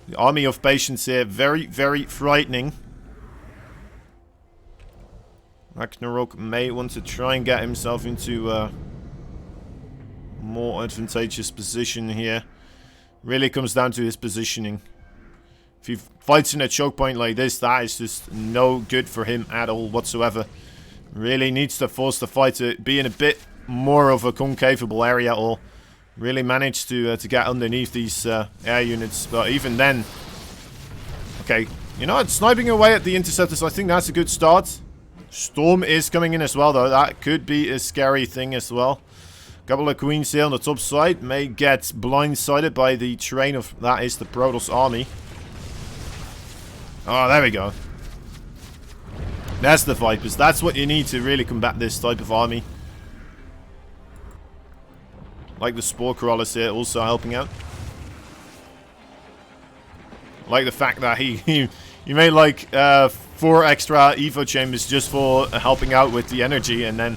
The Army of Patience here. Very, very frightening. Ragnarok may want to try and get himself into more advantageous position here. Really comes down to his positioning. If he fights in a choke point like this, that is just no good for him at all whatsoever. Really needs to force the fight to be in a bit more of a concavable area, or really manage to get underneath these air units. But even then, okay, you know what? Sniping away at the interceptors, I think that's a good start. Storm is coming in as well, though. That could be a scary thing as well. Couple of queens here on the top side may get blindsided by the train of, that is the Protoss army. Oh, there we go. That's the Vipers. That's what you need to really combat this type of army. Like the Spore Crawlers here also helping out. Like the fact that he made like 4 extra Evo Chambers just for helping out with the energy, and then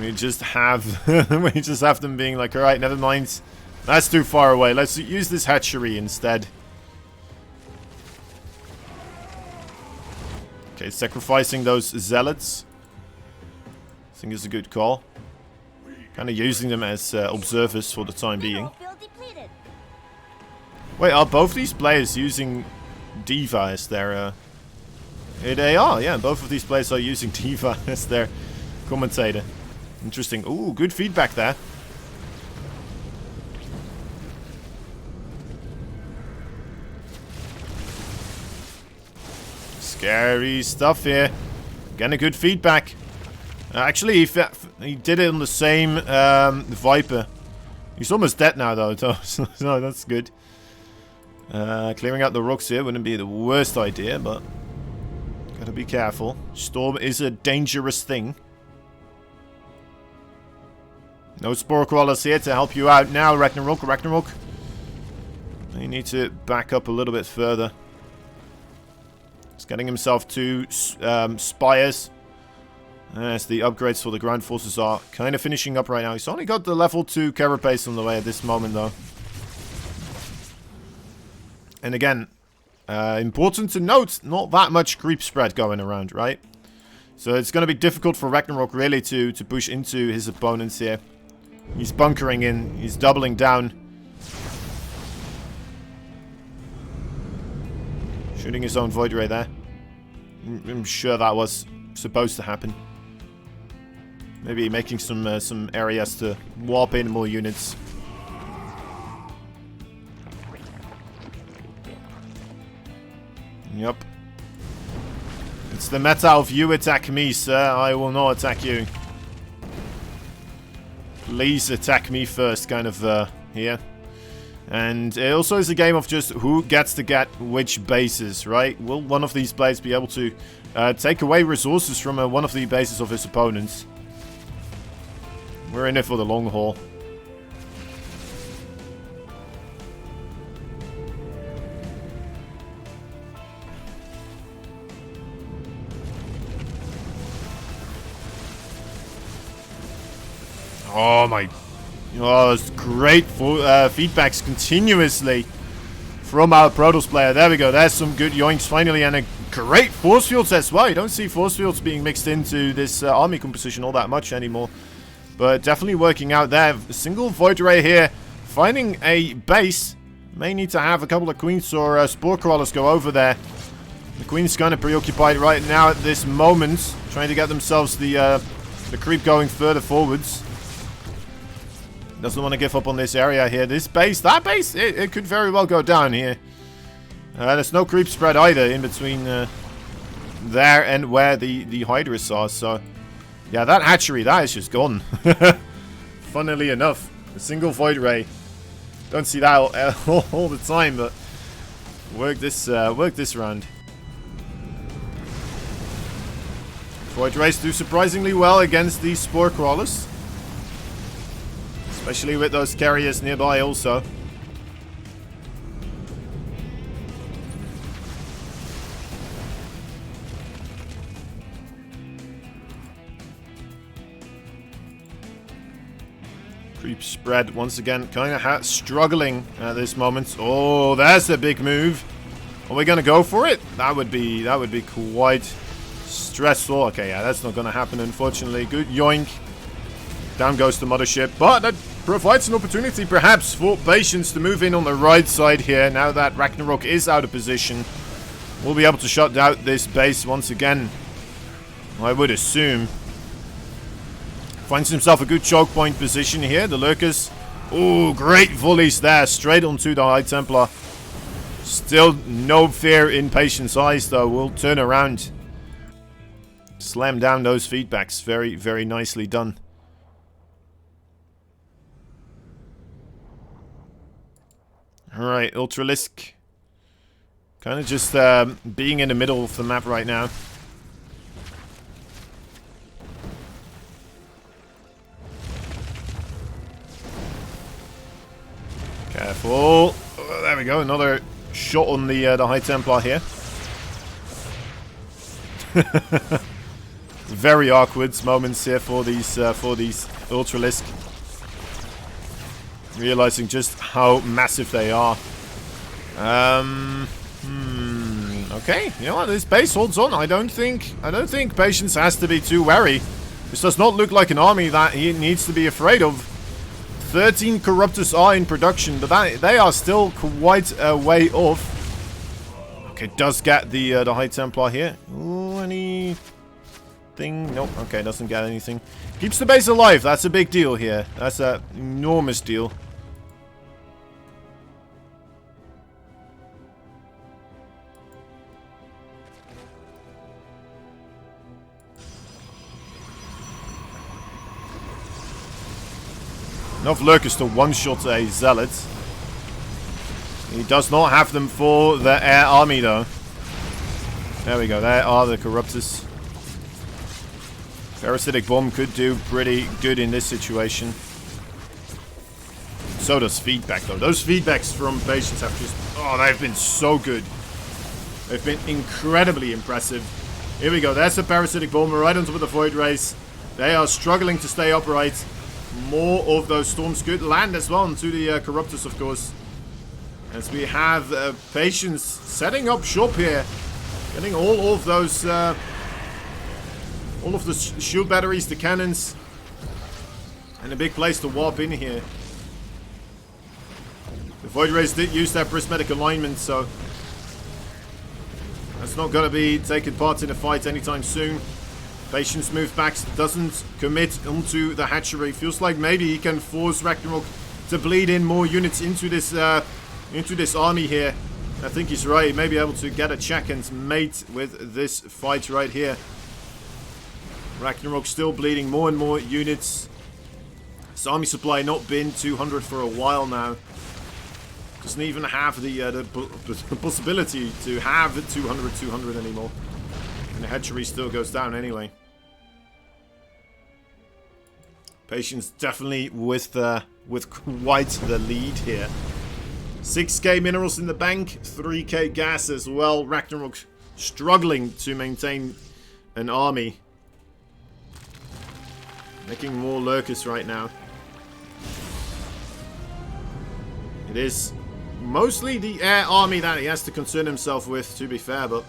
we just have them being like, alright, never mind. That's too far away. Let's use this hatchery instead. Okay, sacrificing those zealots, I think is a good call. Kind of using them as observers for the time being. Wait, are both these players using Diva as their... they are, yeah. Both of these players are using Diva as their commentator. Interesting. Ooh, good feedback there. Scary stuff here. Again, a good feedback. Actually, he did it on the same Viper. He's almost dead now, though, so that's good. Clearing out the rocks here wouldn't be the worst idea, but gotta be careful. Storm is a dangerous thing. No spore crawlers here to help you out now, Ragnarok. Ragnarok. You need to back up a little bit further. He's getting himself 2 spires. As the upgrades for the ground forces are kind of finishing up right now. He's only got the level 2 carapace on the way at this moment, though. And again, important to note, not that much creep spread going around, right? So it's going to be difficult for Ragnarok really to push into his opponents here. He's bunkering in. He's doubling down. Shooting his own Void Ray there. I'm sure that was supposed to happen. Maybe making some areas to warp in more units. Yep. It's the meta of you attack me, sir. I will not attack you. Please attack me first, kind of here. And it also is a game of just who gets to get which bases, right? Will one of these blades be able to take away resources from one of the bases of his opponents? We're in it for the long haul. Oh my... Oh, it's great feedbacks continuously from our Protoss player. There we go. There's some good yoinks finally, and a great force fields as well. You don't see force fields being mixed into this army composition all that much anymore. But definitely working out there. A single Void Ray here. Finding a base. May need to have a couple of Queens or Spore Crawlers go over there. The Queen's kind of preoccupied right now at this moment. Trying to get themselves the creep going further forwards. Doesn't want to give up on this area here. This base, that base, it could very well go down here. There's no creep spread either in between there and where the Hydras are. So, yeah, that hatchery, that is just gone. Funnily enough, a single Void Ray. Don't see that all the time, but work this round. Void Rays do surprisingly well against these Spore Crawlers. Especially with those carriers nearby also. Creep spread once again kind of struggling at this moment. Oh, there's a big move. Are we going to go for it? That would be quite stressful. Okay, yeah, that's not going to happen unfortunately. Good yoink. Down goes the mothership, but that provides an opportunity perhaps for Patience to move in on the right side here. Now that Ragnarok is out of position, we'll be able to shut down this base once again, I would assume. Finds himself a good choke point position here. The Lurkers, oh, great volleys there, straight onto the High Templar. Still no fear in Patience's eyes though. We'll turn around. Slam down those feedbacks. Very, very nicely done. Alright, Ultralisk. Kind of just being in the middle of the map right now. Careful. Oh, there we go, another shot on the High Templar here. Very awkward moments here for these Ultralisk. Realizing just how massive they are. Okay, you know what? This base holds on. I don't think Patience has to be too wary. This does not look like an army that he needs to be afraid of. 13 Corruptors are in production, but they are still quite a way off. Okay, does get the High Templar here. Ooh, anything? Nope. Okay, doesn't get anything. Keeps the base alive. That's a big deal here. That's an enormous deal. Enough Lurkers to one-shot a Zealot. He does not have them for the air army though. There we go, there are the Corruptors. Parasitic Bomb could do pretty good in this situation. So does feedback, though. Those feedbacks from Patience have just... Oh, they've been so good. They've been incredibly impressive. Here we go. There's a Parasitic Bomber right on top of the Void Rays. They are struggling to stay upright. More of those storms could land as well into the Corruptors, of course. As we have Patience setting up shop here. Getting all of those... all of the shield batteries, the cannons. And a big place to warp in here. The Void Rays did use their prismatic alignment, so... That's not going to be taking part in a fight anytime soon. Patience move back, doesn't commit onto the hatchery. Feels like maybe he can force Ragnarok to bleed in more units into this army here. I think he's right. He may be able to get a check and mate with this fight right here. Ragnarok still bleeding more and more units. His army supply not been 200 for a while now. Doesn't even have the possibility to have 200 anymore. And the hatchery still goes down anyway. Patience definitely with quite the lead here. 6k minerals in the bank, 3k gas as well. Ragnarok struggling to maintain an army. Making more lurkers right now. It is mostly the air army that he has to concern himself with, to be fair, but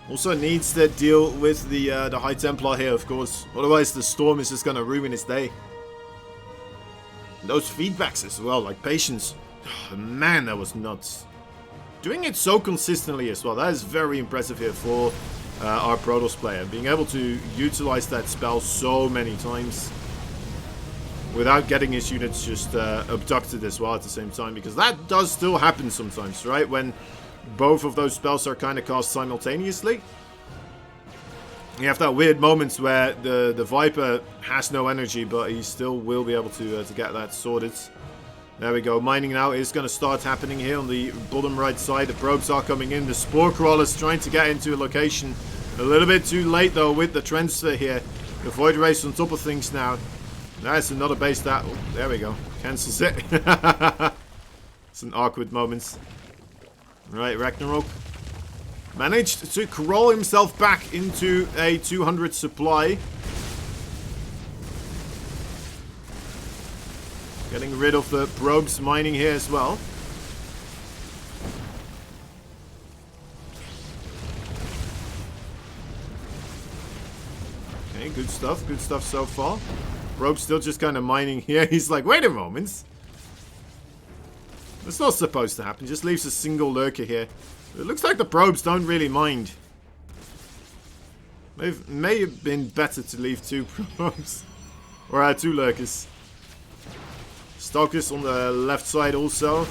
also needs to deal with the High Templar here, of course. Otherwise, the storm is just gonna ruin his day. And those feedbacks as well, like Patience. Oh, man, that was nuts. Doing it so consistently as well. That is very impressive here for our Protoss player. Being able to utilize that spell so many times without getting his units just abducted as well at the same time. Because that does still happen sometimes, right? When both of those spells are kind of cast simultaneously. You have that weird moments where the Viper has no energy, but he still will be able to get that sorted. There we go. Mining now is going to start happening here on the bottom right side. The probes are coming in. The Spore Crawlers trying to get into a location. A little bit too late, though, with the transfer here. The Void Race on top of things now. That's another base that... Oh, there we go. Cancels it. It's an awkward moment. Right, Ragnarok managed to crawl himself back into a 200 supply. Getting rid of the probes mining here as well. Okay, good stuff so far. Probe's still just kind of mining here. He's like, wait a moment. That's not supposed to happen. Just leaves a single lurker here. It looks like the probes don't really mind. May have been better to leave two probes. Or two lurkers. Stalkers on the left side also.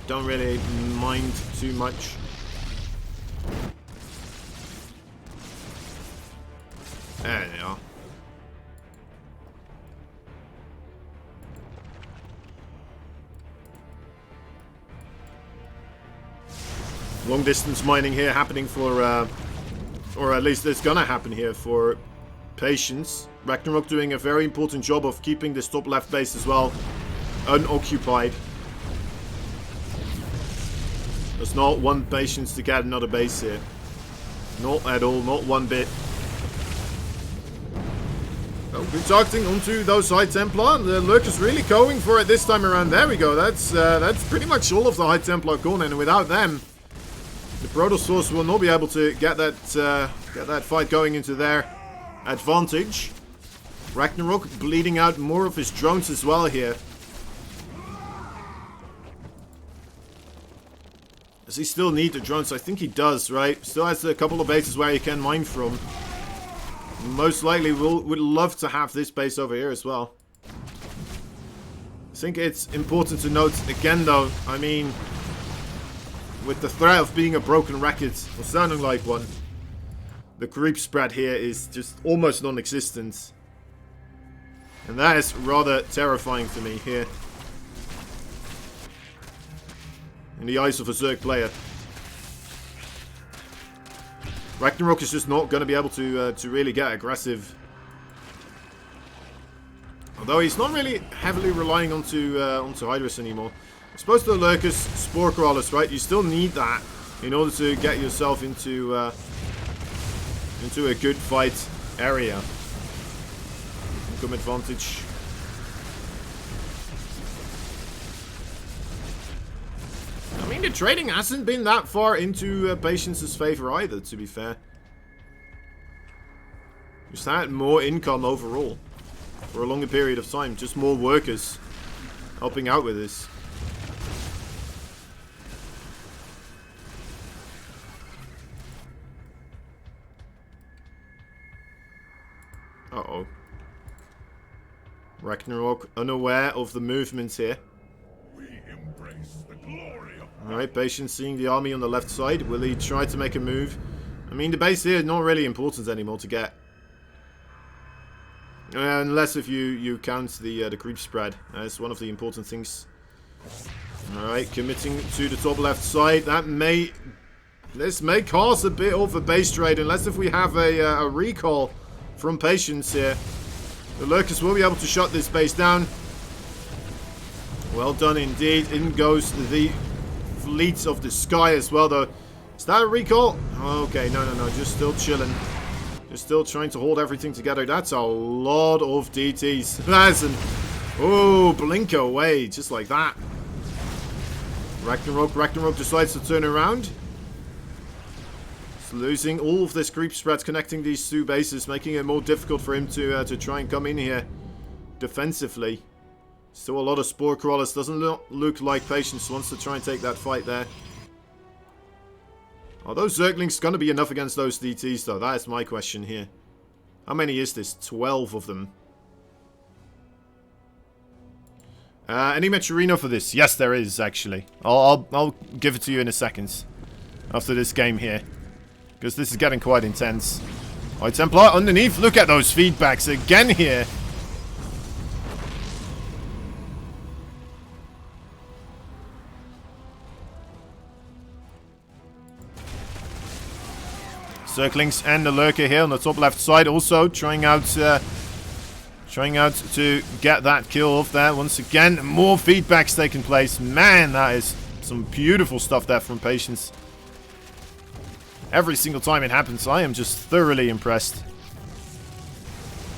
Don't really mind too much. There they are. Long distance mining here happening for, or at least it's gonna happen here for Patience. Ragnarok doing a very important job of keeping this top left base as well unoccupied. Does not want Patience to get another base here. Not at all, not one bit. Oh, good targeting onto those High Templar. The Lurker's really going for it this time around. There we go. That's pretty much all of the High Templar gone, and without them, the Protoss Force will not be able to get that fight going into their advantage. Ragnarok bleeding out more of his drones as well here. Does he still need the drones? I think he does, right? Still has a couple of bases where he can mine from. Most likely would love to have this base over here as well. I think it's important to note again though, I mean, with the threat of being a broken racket, or sounding like one, the creep spread here is just almost non-existent. And that is rather terrifying to me here. In the eyes of a Zerg player. Ragnarok is just not going to be able to really get aggressive. Although he's not really heavily relying onto Hydras anymore. I suppose the Lurkers, Spore Crawlers, right? You still need that in order to get yourself into a good fight area. Income advantage. I mean, the trading hasn't been that far into Patience's favor either, to be fair. Just had more income overall for a longer period of time. Just more workers helping out with this. Uh-oh. Ragnarok unaware of the movements here. Alright, Patience seeing the army on the left side. Will he try to make a move? I mean, the base here is not really important anymore to get. Unless if you count the creep spread. That's one of the important things. Alright, committing to the top left side. This may cause a bit of a base trade. Unless if we have a recall from Patience here. The Lurkers will be able to shut this base down. Well done indeed. In goes the fleets of the sky as well, though. Is that a recall? Okay, no. Just still chilling. Just still trying to hold everything together. That's a lot of DTs. That's an... Oh, blink away. Just like that. Ragnarok decides to turn around. He's losing all of this creep spreads connecting these two bases, making it more difficult for him to try and come in here defensively. Still a lot of Spore Crawlers. Doesn't look like Patience wants to try and take that fight there. Are those Zerglings going to be enough against those DTs, though? That is my question here. How many is this? 12 of them. Any Meteorino for this? Yes, there is, actually. I'll give it to you in a second. After this game here. Because this is getting quite intense. Alright, Templar underneath. Look at those feedbacks again here. Zerglings and the Lurker here on the top left side, also trying out to get that kill off there. Once again, more feedbacks taking place. Man, that is some beautiful stuff there from Patience. Every single time it happens, I am just thoroughly impressed.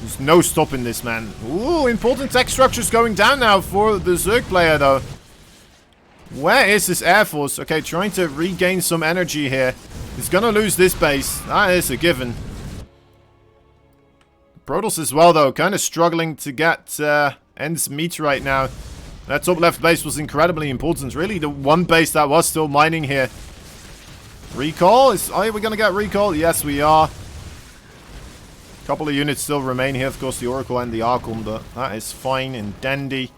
There's no stopping this, man. Ooh, important tech structures going down now for the Zerg player, though. Where is this Air Force? Okay, trying to regain some energy here. He's gonna lose this base. That is a given. Protoss as well, though. Kind of struggling to get ends meet right now. That top left base was incredibly important. Really, the one base that was still mining here. Recall? Are we gonna get recall? Yes, we are. A couple of units still remain here. Of course, the Oracle and the Archon, but that is fine and dandy.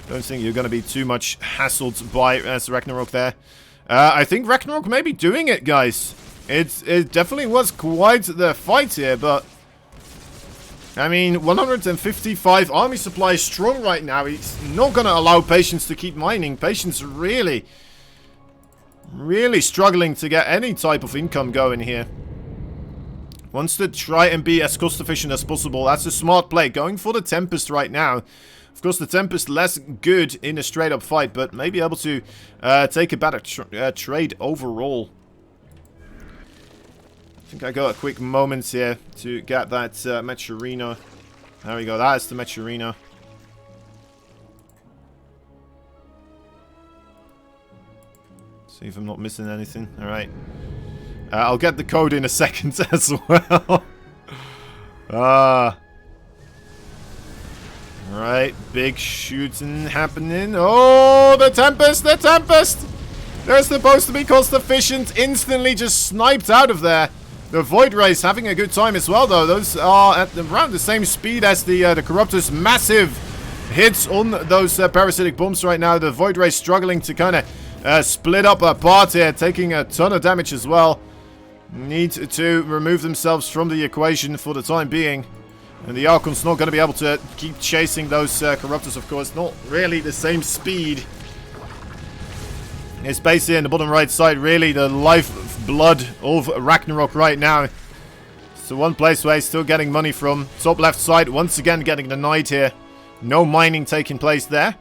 Don't think you're gonna be too much hassled by Ragnarok there. I think Ragnarok may be doing it, guys. It definitely was quite the fight here, but... I mean, 155 army supply is strong right now. He's not going to allow Patience to keep mining. Patience really struggling to get any type of income going here. Wants to try and be as cost efficient as possible. That's a smart play. Going for the Tempest right now. Of course, the Tempest less good in a straight-up fight, but may be able to take a better trade overall. I think I got a quick moment here to get that Meteorino. There we go. That's the Meteorino. See if I'm not missing anything. All right. I'll get the code in a second as well. Right, big shooting happening. Oh, the Tempest, the Tempest! They're supposed to be cost efficient, instantly just sniped out of there. The Void Rays having a good time as well, though. Those are at around the same speed as the Corruptors. Massive hits on those parasitic bombs right now. The Void Rays struggling to kind of split up apart here, taking a ton of damage as well. Need to remove themselves from the equation for the time being. And the Archon's not going to be able to keep chasing those Corruptors, of course. Not really the same speed. His base here in the bottom right side, really the lifeblood of Ragnarok right now. It's the one place where he's still getting money from. Top left side, once again getting the Knight here. No mining taking place there.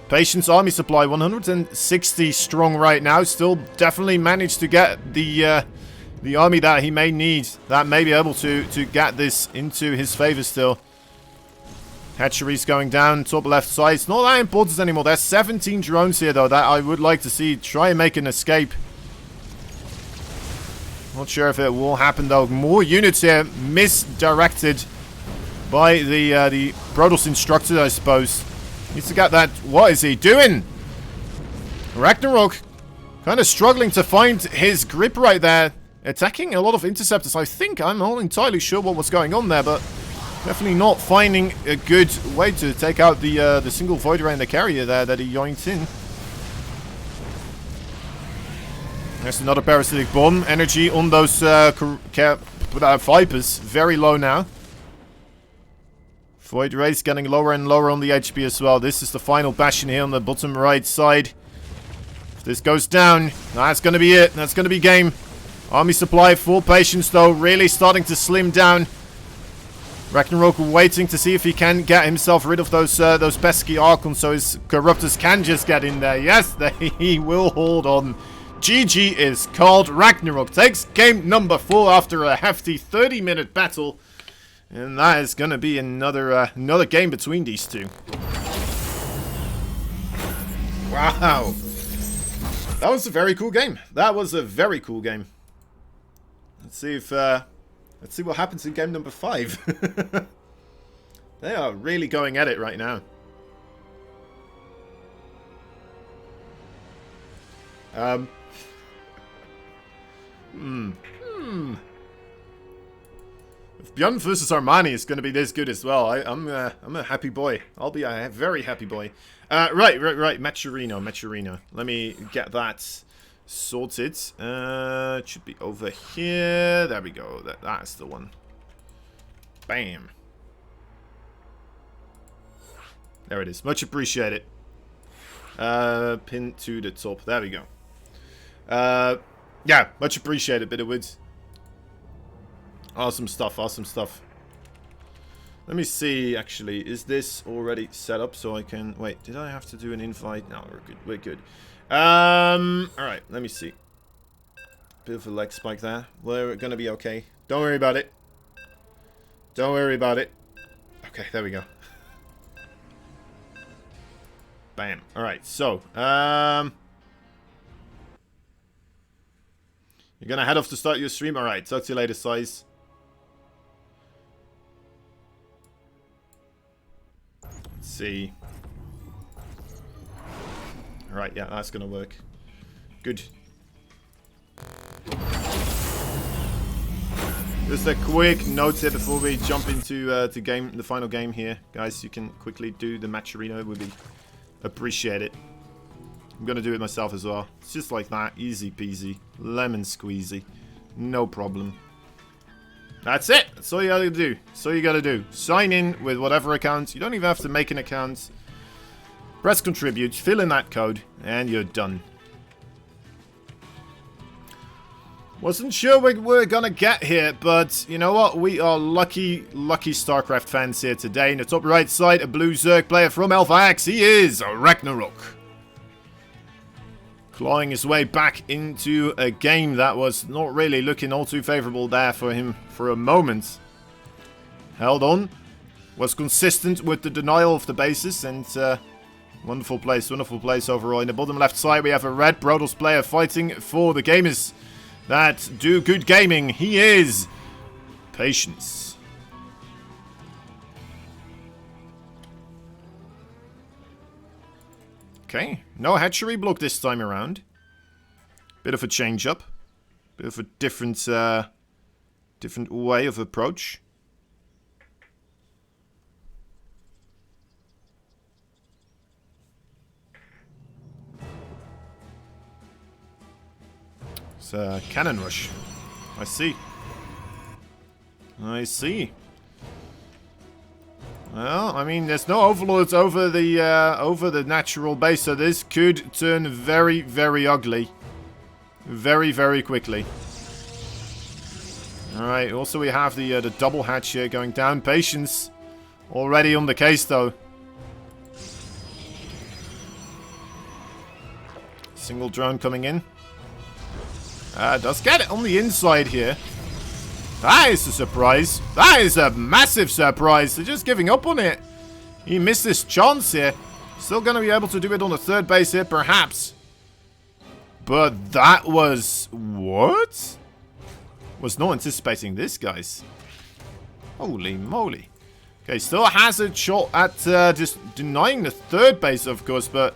Patience army supply 160 strong right now. Still definitely managed to get the army that he may need. That may be able to get this into his favor still. Hatcheries going down, top left side. It's not that important anymore. There's 17 drones here though that I would like to see try and make an escape. Not sure if it will happen though. More units here misdirected by the Protoss instructor, I suppose. Needs to get that. What is he doing? RAGNAROK kind of struggling to find his grip right there. Attacking a lot of interceptors. I'm not entirely sure what was going on there, but definitely not finding a good way to take out the single Void Ray and the carrier there that he yoinked in. There's another parasitic bomb. Energy on those Vipers very low now. Void Rays getting lower and lower on the HP as well. This is the final bastion here on the bottom right side. If this goes down, that's going to be it. That's going to be game. Army supply for Patience though, really starting to slim down. RAGNAROK waiting to see if he can get himself rid of those pesky Archons so his Corruptors can just get in there. Yes, he will hold on. GG is called. RAGNAROK takes game number 4 after a hefty 30-minute battle. And that is going to be another game between these two. Wow. That was a very cool game. That was a very cool game. Let's see if let's see what happens in game number 5. They are really going at it right now. If Beyond versus Armani is going to be this good as well, I'm a happy boy. I'll be a very happy boy. Right. Maturino. Let me get that sorted. It should be over here. There we go. That's the one. Bam. There it is. Much appreciated. Pin to the top. There we go. Yeah, much appreciated, bit of woods. Awesome stuff, awesome stuff. Let me see, actually, is this already set up so I can... Wait, did I have to do an invite? No, we're good. Alright, let me see. Bit of a leg spike there. We're gonna be okay. Don't worry about it. Don't worry about it. Okay, there we go. Bam. Alright, so, you're gonna head off to start your stream? Alright, talk to you later, size. Let's see. Alright, yeah, that's gonna work. Good. Just a quick note here before we jump into the final game here. Guys, you can quickly do the Maturino. It would be appreciated. I'm gonna do it myself as well. It's just like that. Easy peasy. Lemon squeezy. No problem. That's it. That's all you gotta do. That's all you gotta do. Sign in with whatever account. You don't even have to make an account. Press contribute. Fill in that code. And you're done. Wasn't sure we're gonna get here, but you know what? We are lucky StarCraft fans here today. In the top right side, a blue Zerg player from ITaX. He is RAGNAROK. Clawing his way back into a game that was not really looking all too favorable there for him for a moment. Held on. Was consistent with the denial of the bases and wonderful place overall. In the bottom left side we have a red Protoss player fighting for the gamers that do good gaming. He is Patience. Okay, no hatchery block this time around. Bit of a change up. Bit of a different way of approach. It's a cannon rush. I see. I see. Well, I mean, there's no overlords over the natural base, so this could turn very, very ugly. Very, very quickly. Alright, also we have the double hatch here going down. Patience already on the case, though. Single drone coming in. Does get it on the inside here. That is a surprise. That is a massive surprise. They're just giving up on it. He missed his chance here. Still going to be able to do it on the third base here, perhaps. But that was... What? Was not anticipating this, guys. Holy moly. Okay, still has a shot at just denying the third base, of course, but...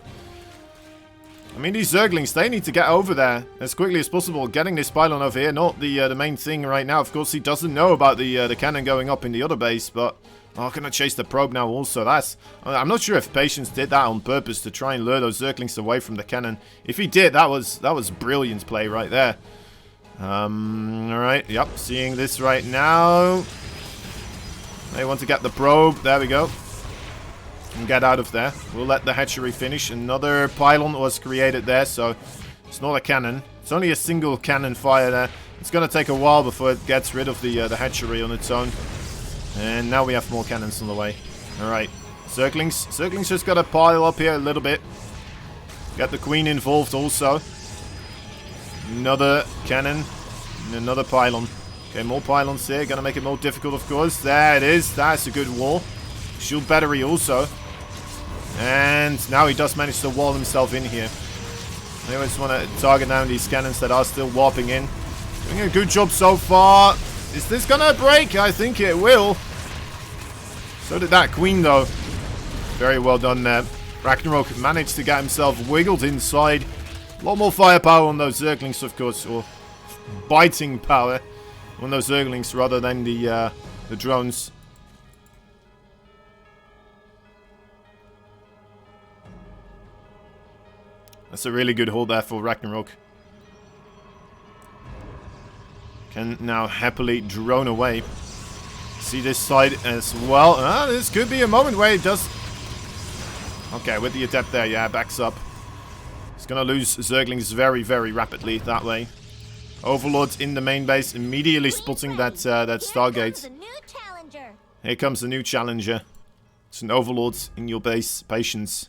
I mean, these Zerglings, they need to get over there as quickly as possible. Getting this pylon over here, not the main thing right now. Of course, he doesn't know about the cannon going up in the other base, but... Oh, gonna chase the probe now also. That's... I'm not sure if Patience did that on purpose to try and lure those Zerglings away from the cannon. If he did, that was brilliant play right there. Alright, yep, seeing this right now. They want to get the probe. There we go. And get out of there. We'll let the hatchery finish. Another pylon was created there, so it's not a cannon. It's only a single cannon fire there. It's gonna take a while before it gets rid of the hatchery on its own. And now we have more cannons on the way. Alright. Zerglings. Zerglings just gotta pile up here a little bit. Get the queen involved also. Another cannon. And another pylon. Okay, more pylons here. Gonna make it more difficult, of course. There it is. That's a good wall. Shield battery also. And now he does manage to wall himself in here. They just want to target down these cannons that are still warping in. Doing a good job so far. Is this gonna break? I think it will. So did that queen, though. Very well done there. Ragnarok managed to get himself wiggled inside. A lot more firepower on those Zerglings, of course. Or biting power on those Zerglings rather than the drones. That's a really good hold there for Ragnarok. Can now happily drone away. See this side as well. This could be a moment where it does... Okay, with the adept there, yeah, backs up. He's gonna lose Zerglings very, very rapidly that way. Overlord in the main base, immediately spotting that Stargate. Here comes a new challenger. It's an Overlord in your base. Patience.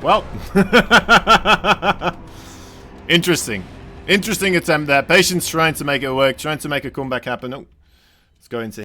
Well. Interesting. Interesting attempt there. Patience trying to make it work, trying to make a comeback happen. Oh, let's go into